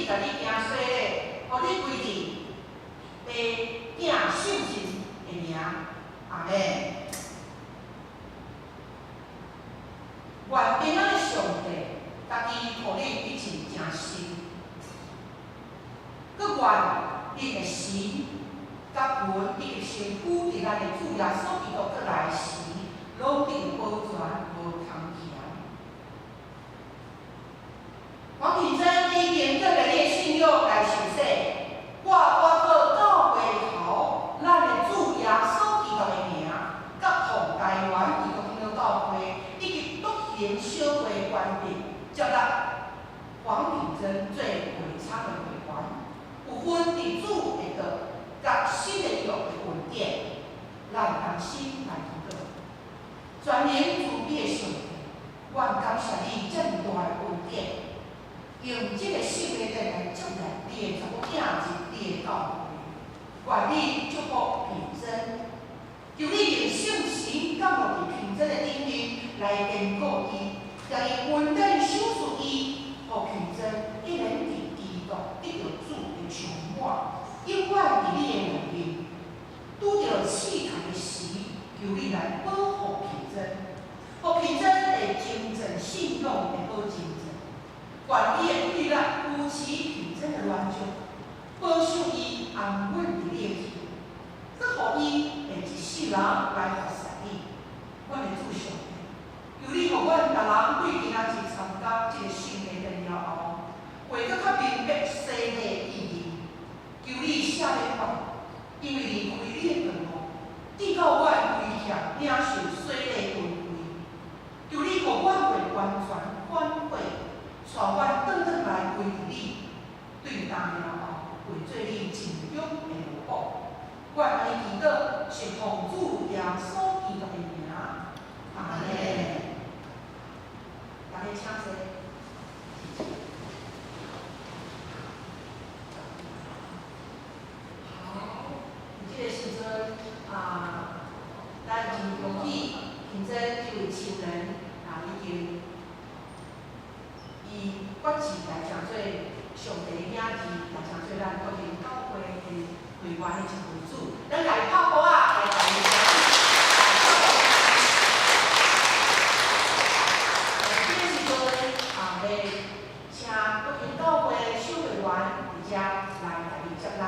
S5: 你家己行洗礼，互你归入爸囝圣神的名。阿门。愿平安的上帝，家己互你一切诚实。佮愿你的神，甲魂以及身躯伫咱的主耶稣基督过来时，拢得保全无通行。王品珍已经个人的信仰来受洗，我包括教会头咱的主耶稣基督的名，甲同台湾基督教教会以及独行小会关闭，接纳王品珍做会场的会员，有份伫主的道，甲新的约的恩典，咱同心来祷告。全能慈悲的上帝，愿感谢你遮尔大的恩典。用这个圣礼来接纳你的查某囝入你的教会，愿你祝福平真，求你用圣神降落伫平真的顶面来坚固伊，甲伊稳定守住伊，互平真一人伫基督得到主的充满，永远伫你的内面。拄着试探的时，求你来保护平真，互平真会真正信仰的保证。愿你的对力扶持平真的软弱，保守伊安稳伫你的心，佮互伊会一世人来服侍你。阮的主上帝，求你互阮逐人对今仔日参加这个圣礼的了后，会搁较明白洗礼的意义。求你赦免我，因为离开你的道路，直到阮归向领受洗礼的恩惠。求你互阮会完全反悔。带阮转来归于你，对当了后，为做你尽忠的奴仆。阮安尼祈祷，是奉主耶稣基督的名。阿门。大家请坐。好，这个时阵咱真恭喜平真这位亲人已经。以决志来成做上帝的名字，来成做咱国民教会的会员的一份子。咱来拍鼓啊，来大家这个时阵要请国民教会的小会员伫遮来大家接纳。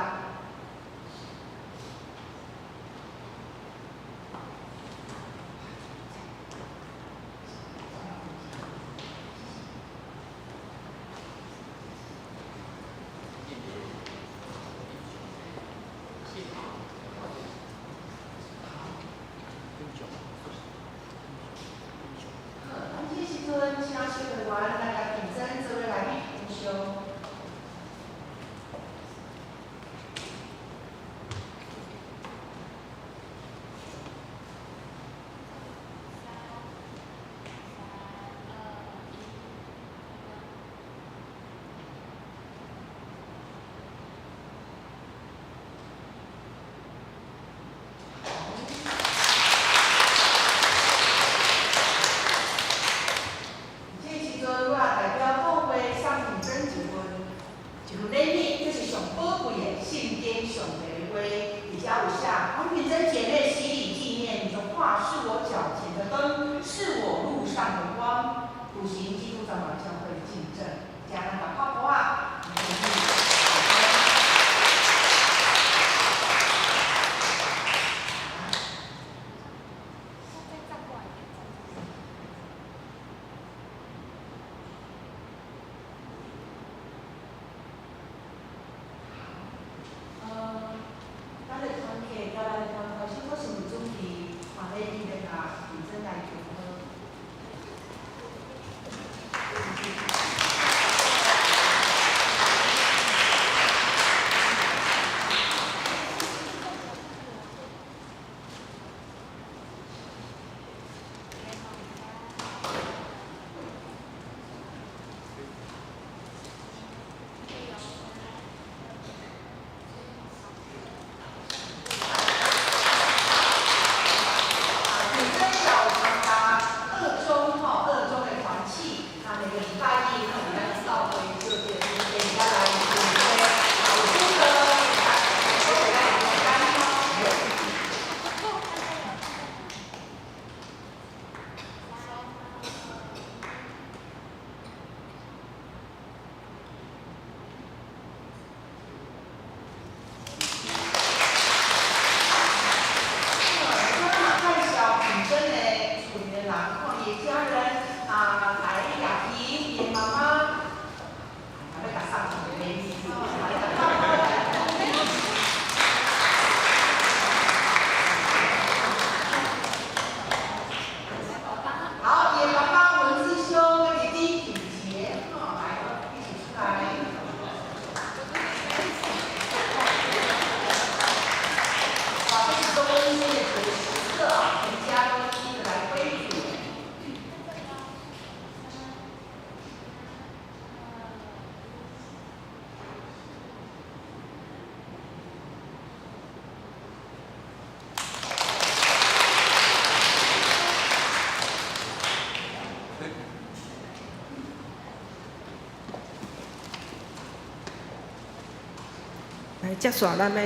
S3: 来接续咱要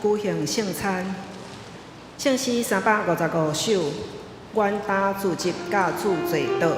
S3: 举行圣餐。圣诗355首，愿打自执甲主罪道。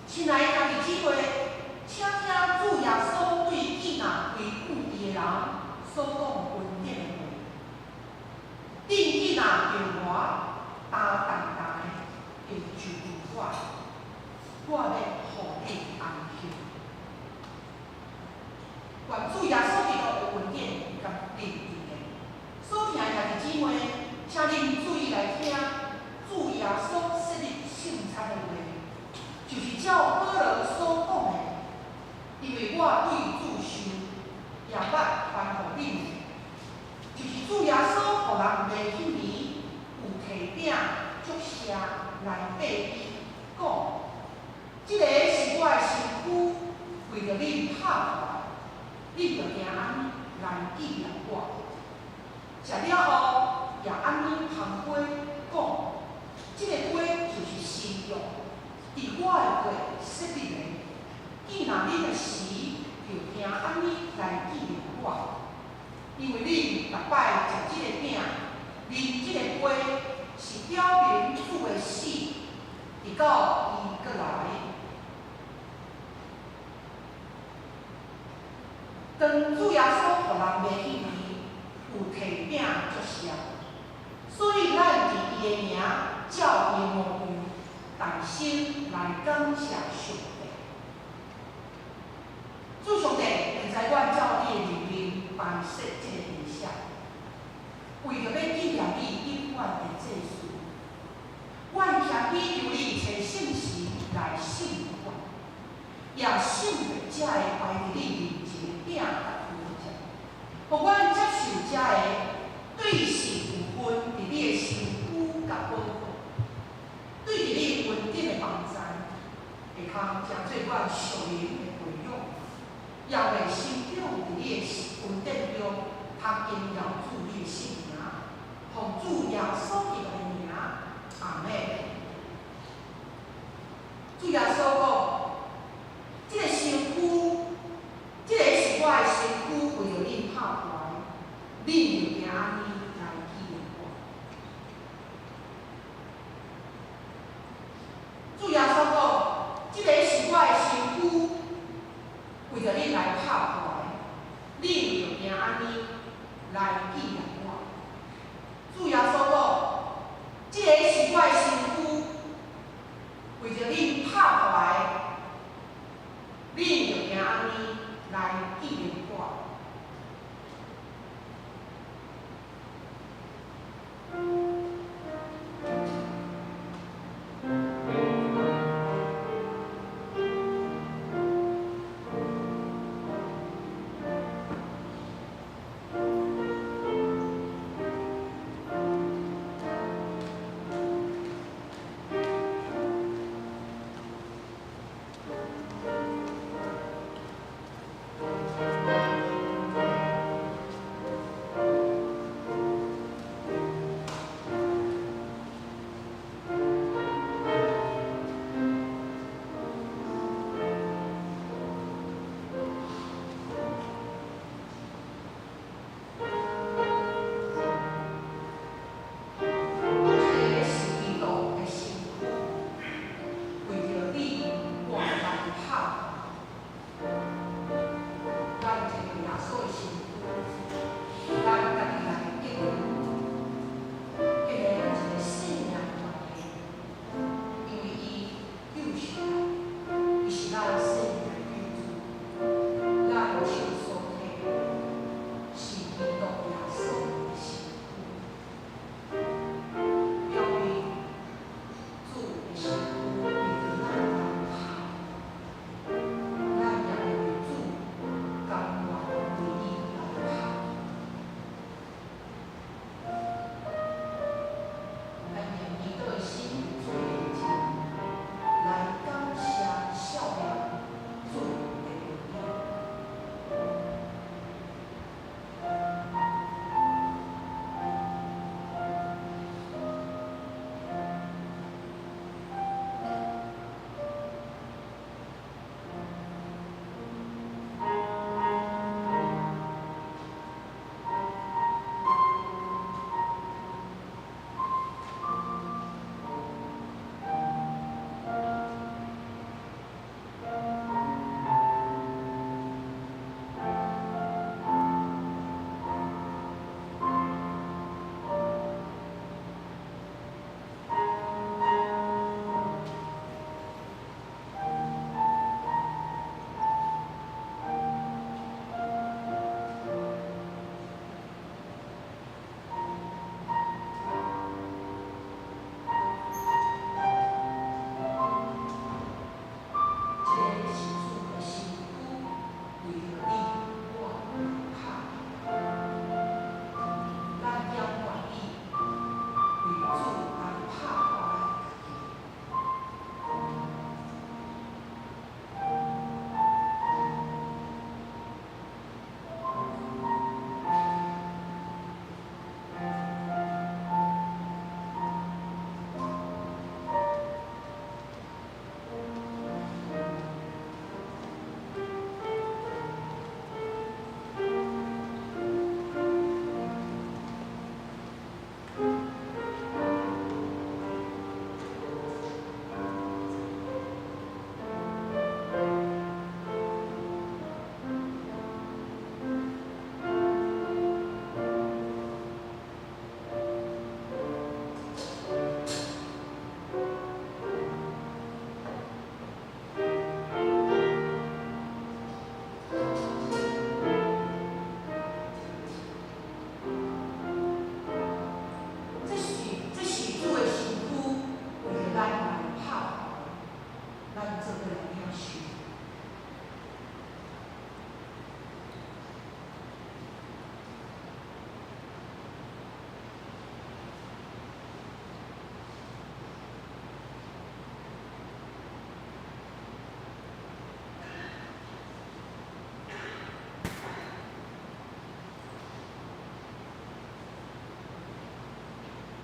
S5: 亲爱的兄弟姊妹，请听主耶稣对囡仔为故意的人所讲恩典的话。恁囡仔着我，担重担的就我，我要予你安息。愿主耶稣基督的恩典甲恁伫个。所听的兄弟姊妹，请恁注意来听主耶稣设立圣餐的话。就是照保罗所讲的，因为我对主受也捌传互恁的，就是主耶稣互人袂迄年有摕饼祝谢来爬伊，讲，即个是我的身躯，为着恁拍出，恁着行安尼来纪念我。食了后，也安尼捧杯，讲，即个杯就是新约。伫我的话设立的，既然恁的时，就行安尼来纪念我，因为恁逐摆食即个饼，啉即个杯，是表明主的死，直到伊过来。当主耶稣互人袂迄年，有摕饼祝谢，所以咱伫伊的名，照伊的模样。但心来感谢上帝，主上帝会知阮照你的命令办设这个仪式，为着要纪念你永远的祭祀，阮谦虚求你找圣时来信我，也信着这个摆伫你面前的饼甲汤食，互阮接受这个对神有份伫你的身躯甲保护。对伫你恩典的帮助，会通成做阮属灵的培养，也会成长伫你的恩典中，通荣耀主你的圣名，奉主耶稣基督的名，阿门。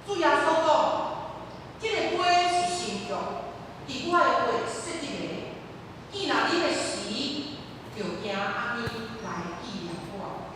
S5: 主耶稣讲，即个杯是新约，伫我的话设一个，记若啉的时，就惊安尼来纪念我。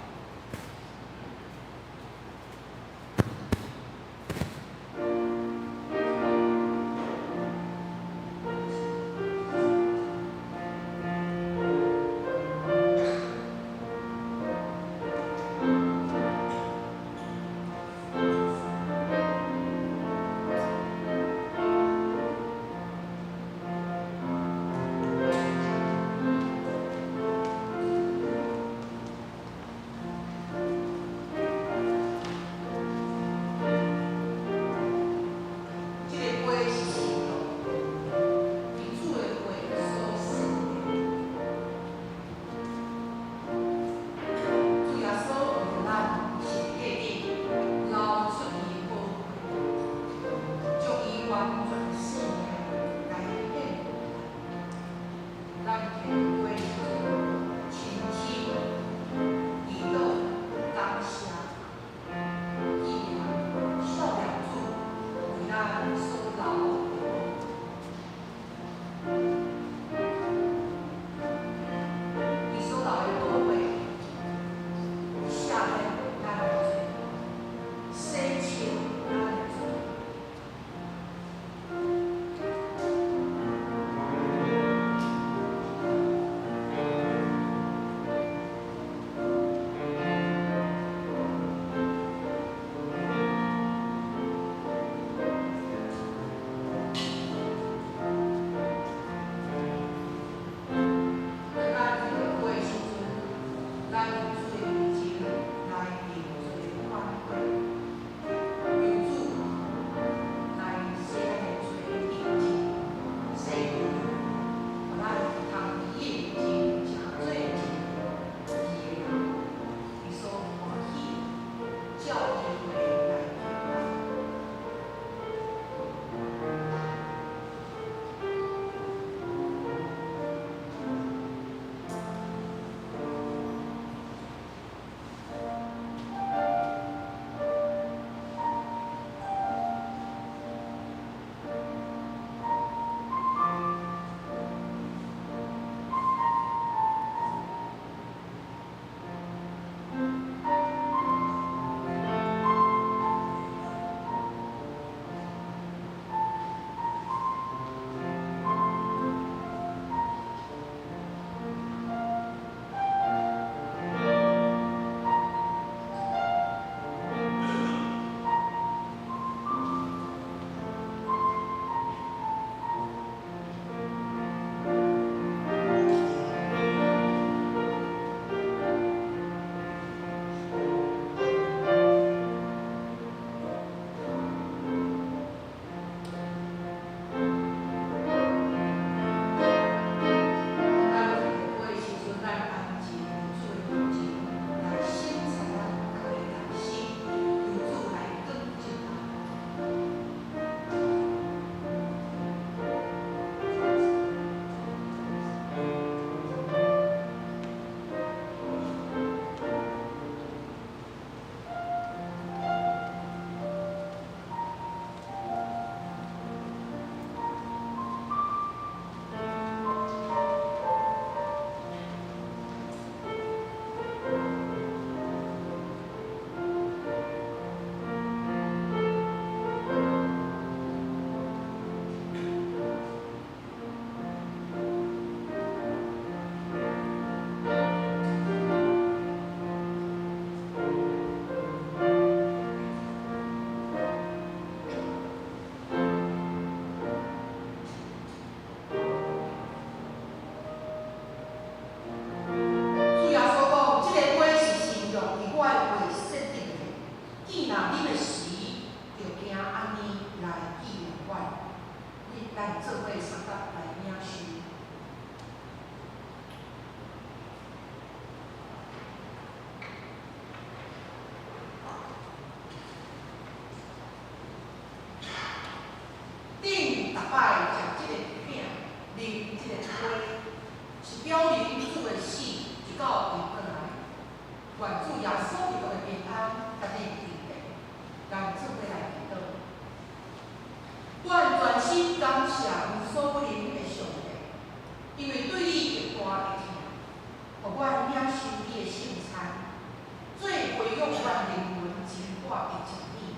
S5: 阮灵魂真化的奖励，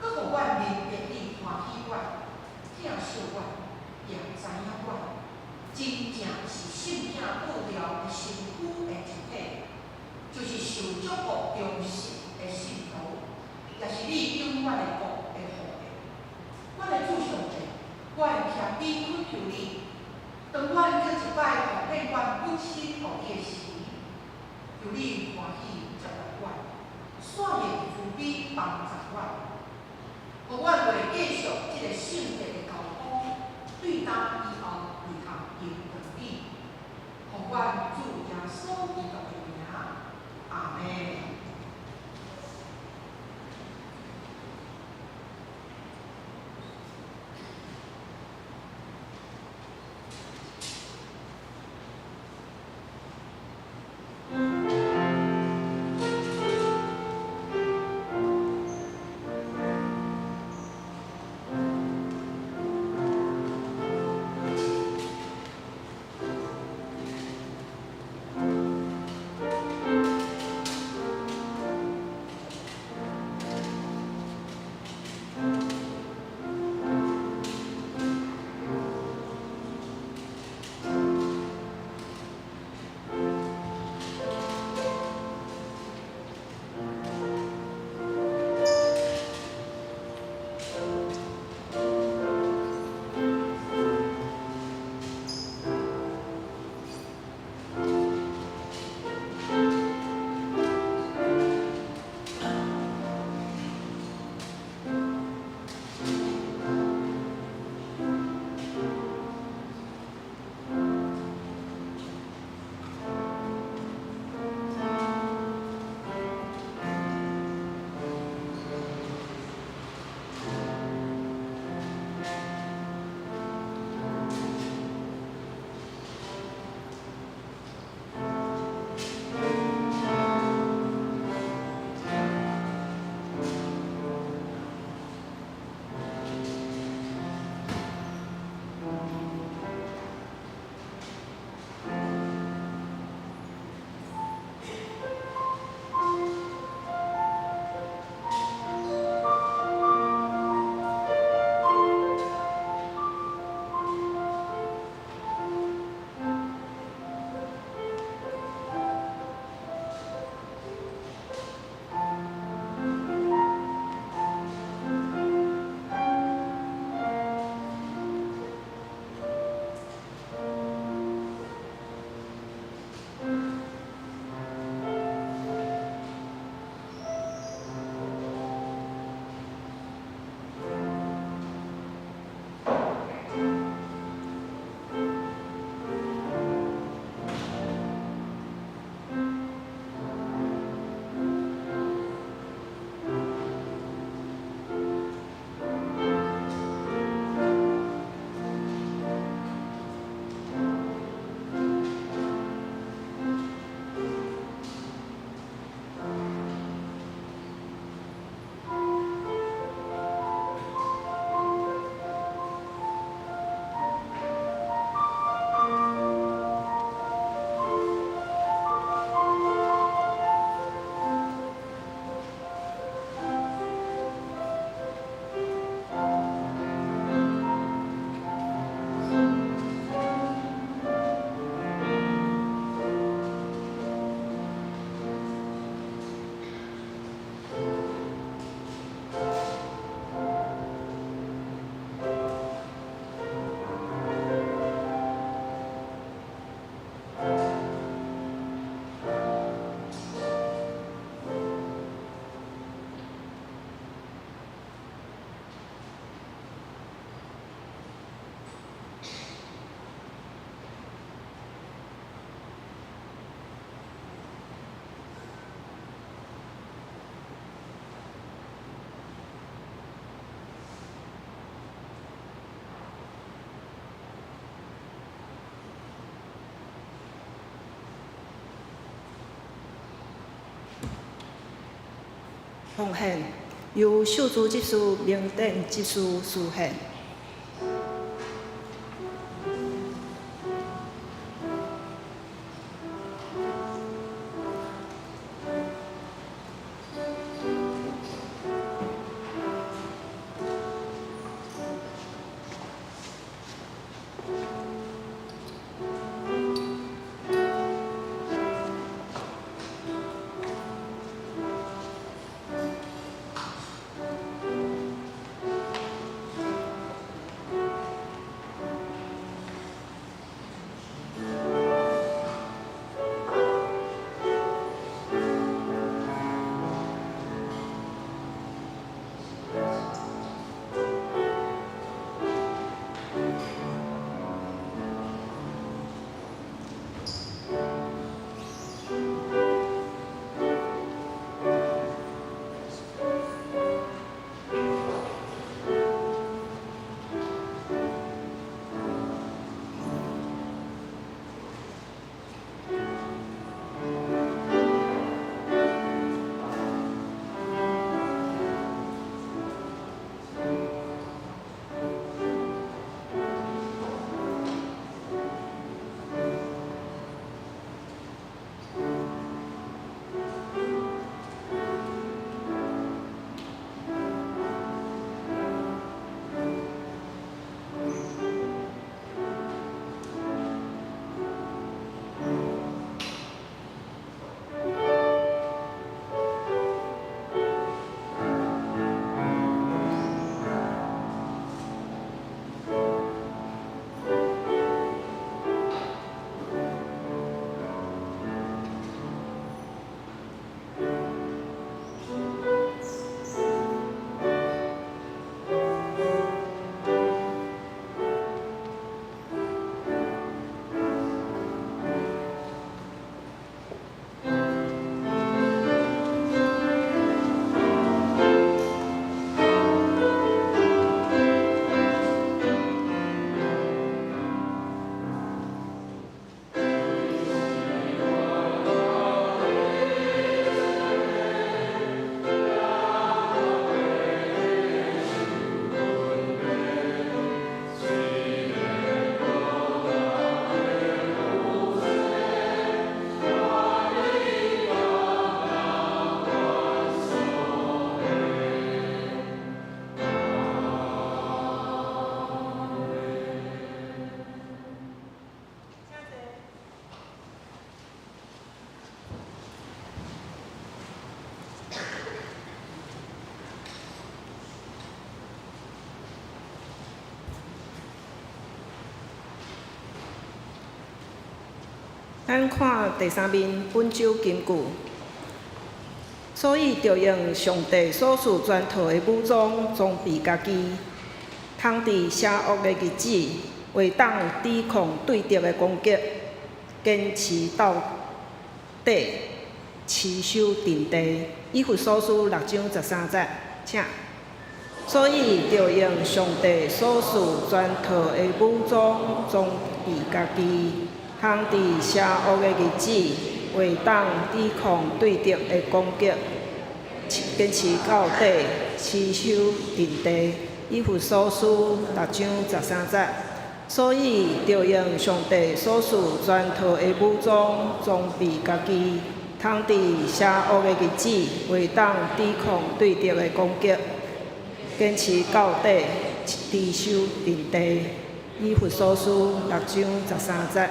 S5: 搁互阮明白你欢喜阮、疼惜阮，也知影阮真正是圣命布料的身躯的一体，就是受祝福忠实的信徒，也是你永远的国的后裔。阮的主上帝，阮谦卑恳求你，当阮搁一摆奉献阮本身互你的时，求你欢喜接纳阮，煞愿慈悲帮助阮，互阮袂继续即个圣洁的交通，对答以后如同应等你，互阮主耶稣基督的名，阿门。
S3: 奉献由秀珠执事、明典执事书献。咱看第三面本州金句，所以着用上帝所赐全套的武装装备家己，通伫邪恶的日子，为当抵抗对敌的攻击，坚持到底，持守阵地。以弗所书6章13节，请。所以着用上帝所赐全套的武装装备家己，通伫邪恶的日子，为当抵抗对敌的攻击，坚持到底，持守阵地。以弗所书6章13节。所以着用上帝所赐全套的武装装备家己，通伫邪恶的日子，为当抵抗对敌的攻击，坚持到底，持守阵地。以弗所书6章13节。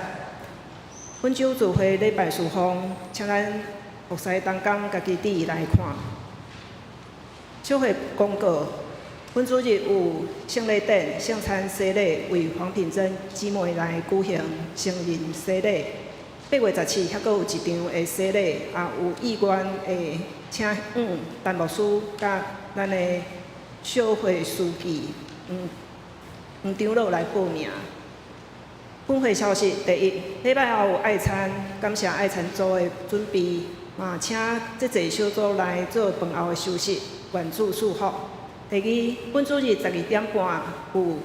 S3: 本周聚会礼拜事奉，请咱服侍同工家己伫来看。小会公告。本主日有圣礼典、圣餐洗礼，为黄品珍姊妹来举行成人洗礼。8月17，还阁有一场的洗礼，也有意愿会请陈牧师甲咱的小会书记黄长老来报名。本会消息：第一，礼拜后有爱餐，感谢爱餐组的准备，嘛请这侪小组来做饭后的休息，愿主祝福。第二，本主日12点半有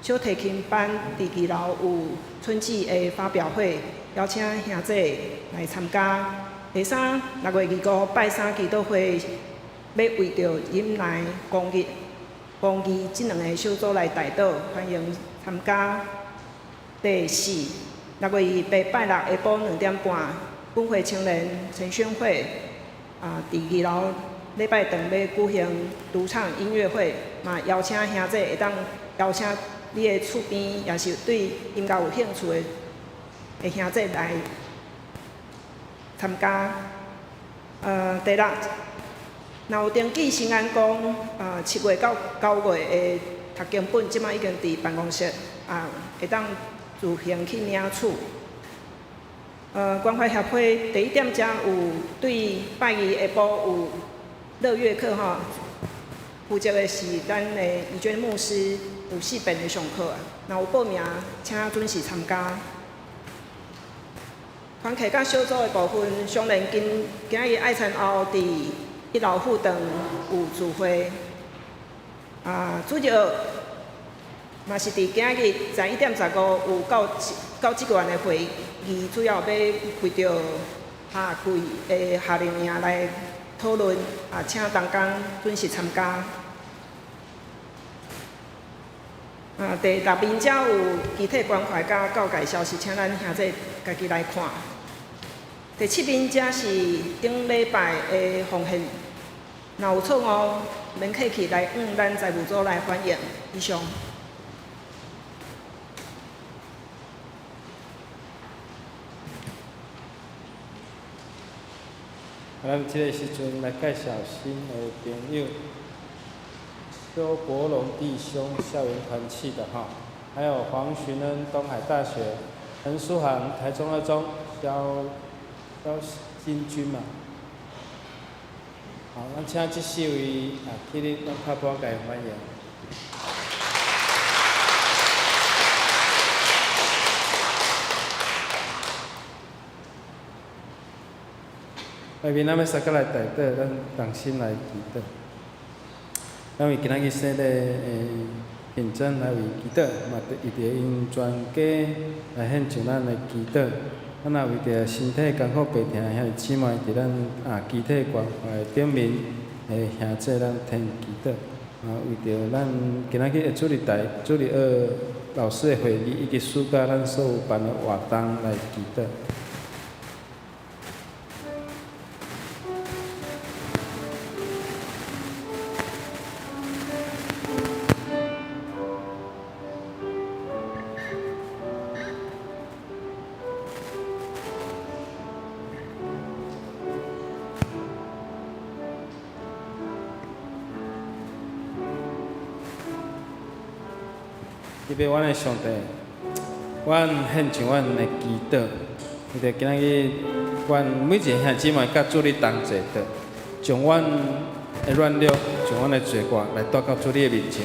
S3: 小提琴班伫2楼有春季的发表会，邀请兄弟来参加。第三，6月25拜三祈祷会，要为着引来公义这2个小组来带导，欢迎参加。第四，6月28拜六下晡2点半，本会青年晨宣会伫2楼。礼拜堂要举行独唱音乐会，嘛邀请兄弟会当邀请你的厝边，也是对音乐有兴趣的兄弟来参加。第六，若有登记新安宫7月到9月的读经本，即摆已经伫办公室会当自行去领取。关怀协会第1点才有对拜二下晡有。乐乐课负责的是咱的怡娟牧师，有4遍的上课若有报名，请准时参加。团客甲小组的部分，相连今日爱餐后伫1楼副堂有聚会。主日嘛是伫今日11点15有到职员的会议，主要要为着下季的夏令营来。讨论请同工准时参加。第6面才有集体关怀甲教界消息，请咱兄弟家己来看。第7面才是顶礼拜的奉献，若有错误，免客气来咱财务组来反映。以上。
S4: 咱即个时阵来介绍新的朋友，周国龙弟兄校园团契的还有黄寻恩东海大学，陈书涵台中2中，肖金军嘛。好，咱请这4位起立，咱拍鼓甲伊欢迎。下面咱要三个来带导，咱同心来祈祷。咱为今仔日生日品珍来为祈祷，嘛为着因全家来献上咱的祈祷。咱也为着身体艰苦病痛兄弟姊妹，伫咱集体关怀顶面的兄弟，咱添祈祷。为着咱今仔日的主日老师的会议，以及暑假咱所有办的活动来祈祷。特别阮的上帝，阮献上阮的祈祷，伊着今仔日，阮每一个兄姊妹甲主你同齐的，将阮的软弱，将阮的罪恶来带到主你的面前，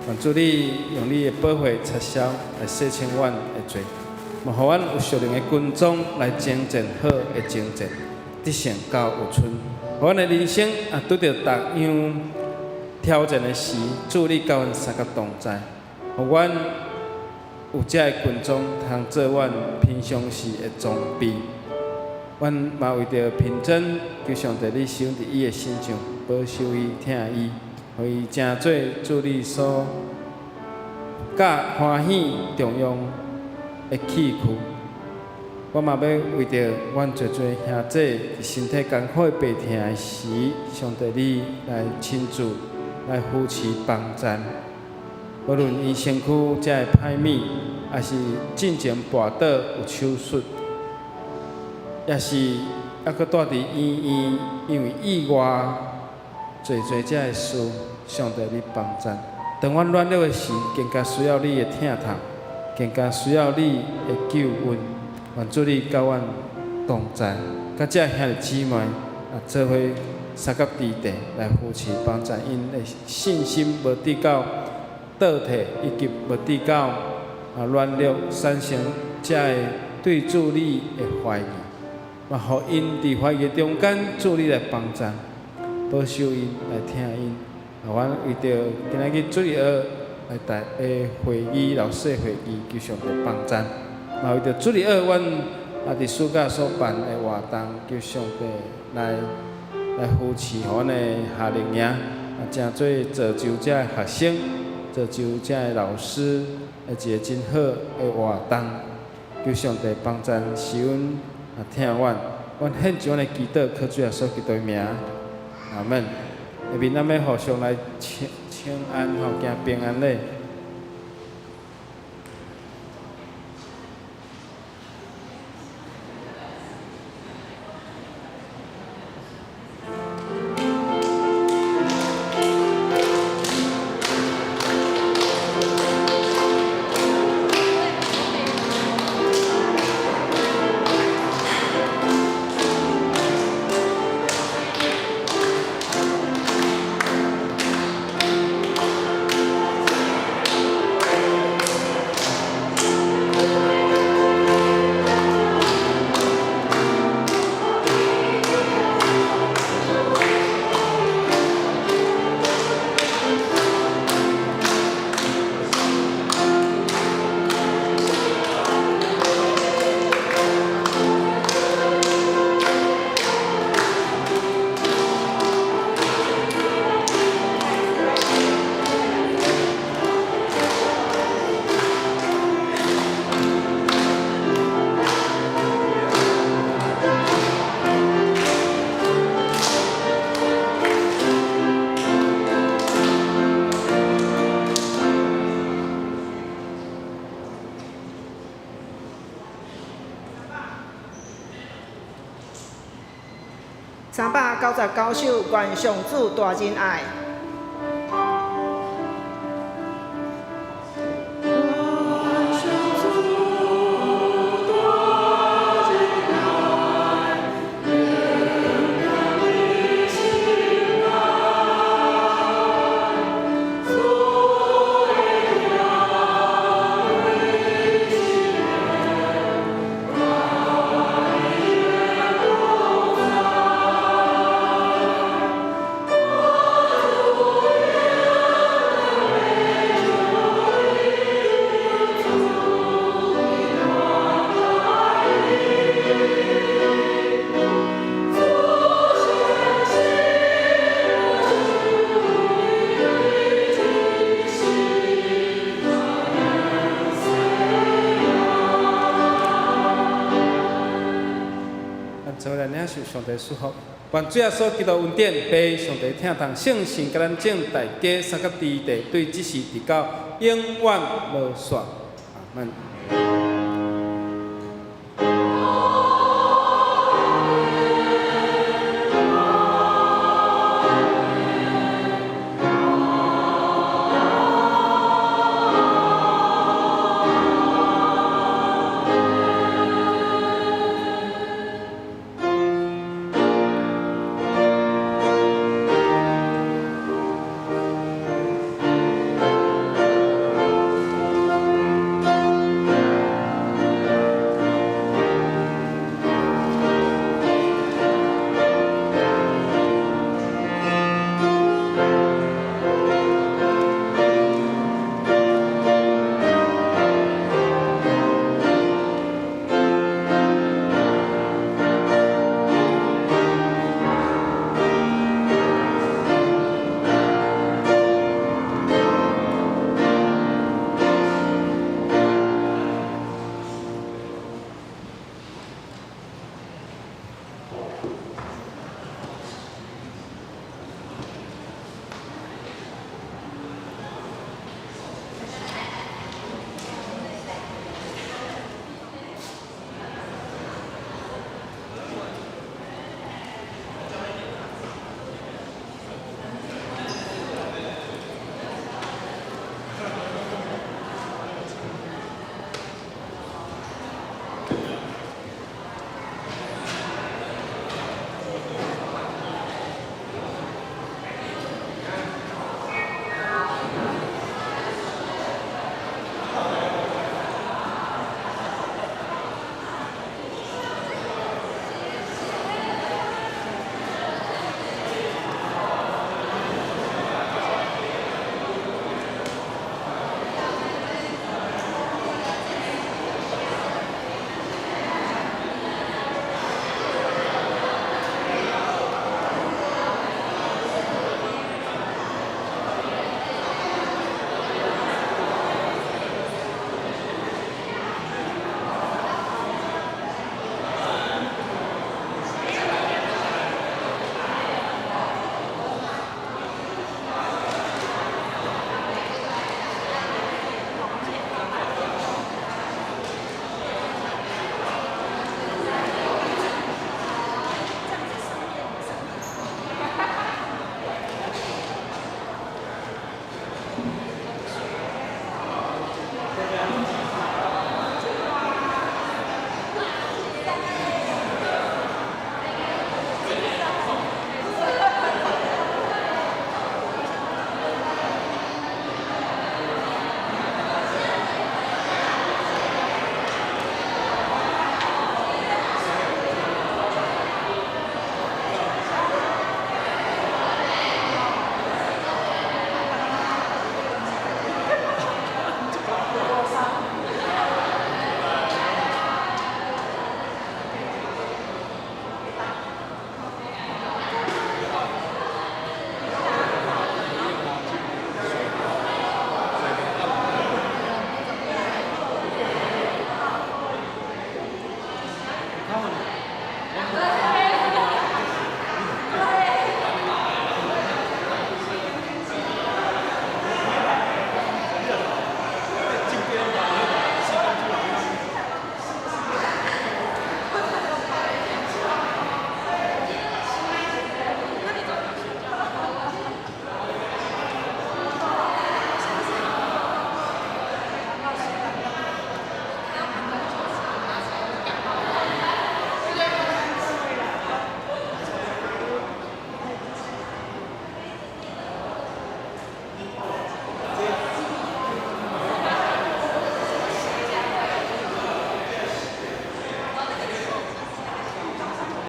S4: 愿主你用你的宝血擦消来洗清阮的罪，嘛，互阮有属灵的军装来征战好的征战，得胜到有春。互阮的人生也拄着逐样挑战的时，主你甲阮三角同在，互阮有遮的军装，通做阮平常时的装备。阮嘛为着平真，求上帝你使用伫伊的身上，保守伊、疼伊，互伊成做主你所甲欢喜重用的器具。我嘛要为着阮做兄姐伫身体艰苦白疼的时，上帝你来亲自来扶持帮赞。无论伊身躯遮的歹物，也是进前跋倒有手术。也是还佫住伫医院，因为意外做遮的事，上帝你帮赞。当阮软弱的时，更加需要你的疼痛，更加需要你的救恩。愿主你甲阮同在，甲遮兄弟姊妹啊，做伙三角地地来扶持帮赞，因的信心无抵到倒退，以及无抵到软弱产生遮的对主你的怀疑。嘛，互因伫怀疑中间，主你来帮赞，保守因，来听因。阮为着今仔日主日学来带的会议，老师的会议，求上帝帮赞。嘛，为着主日学，阮伫暑假所办的活动，求上帝来扶持阮的夏令营，真做造就遮的学生，造就遮的老师，一个真好的活动。求上帝帮赞，使阮。听阮献上阮的祈祷，靠主耶稣基督的名，阿门。下面咱要互相来请安，吼，行平安礼。
S3: 399首愿上主大仁爱。
S4: 上帝祝福，愿主耶稣基督恩典、被上帝疼痛、圣神，甲咱众大家三角地地对这事直到永远无煞。阿门。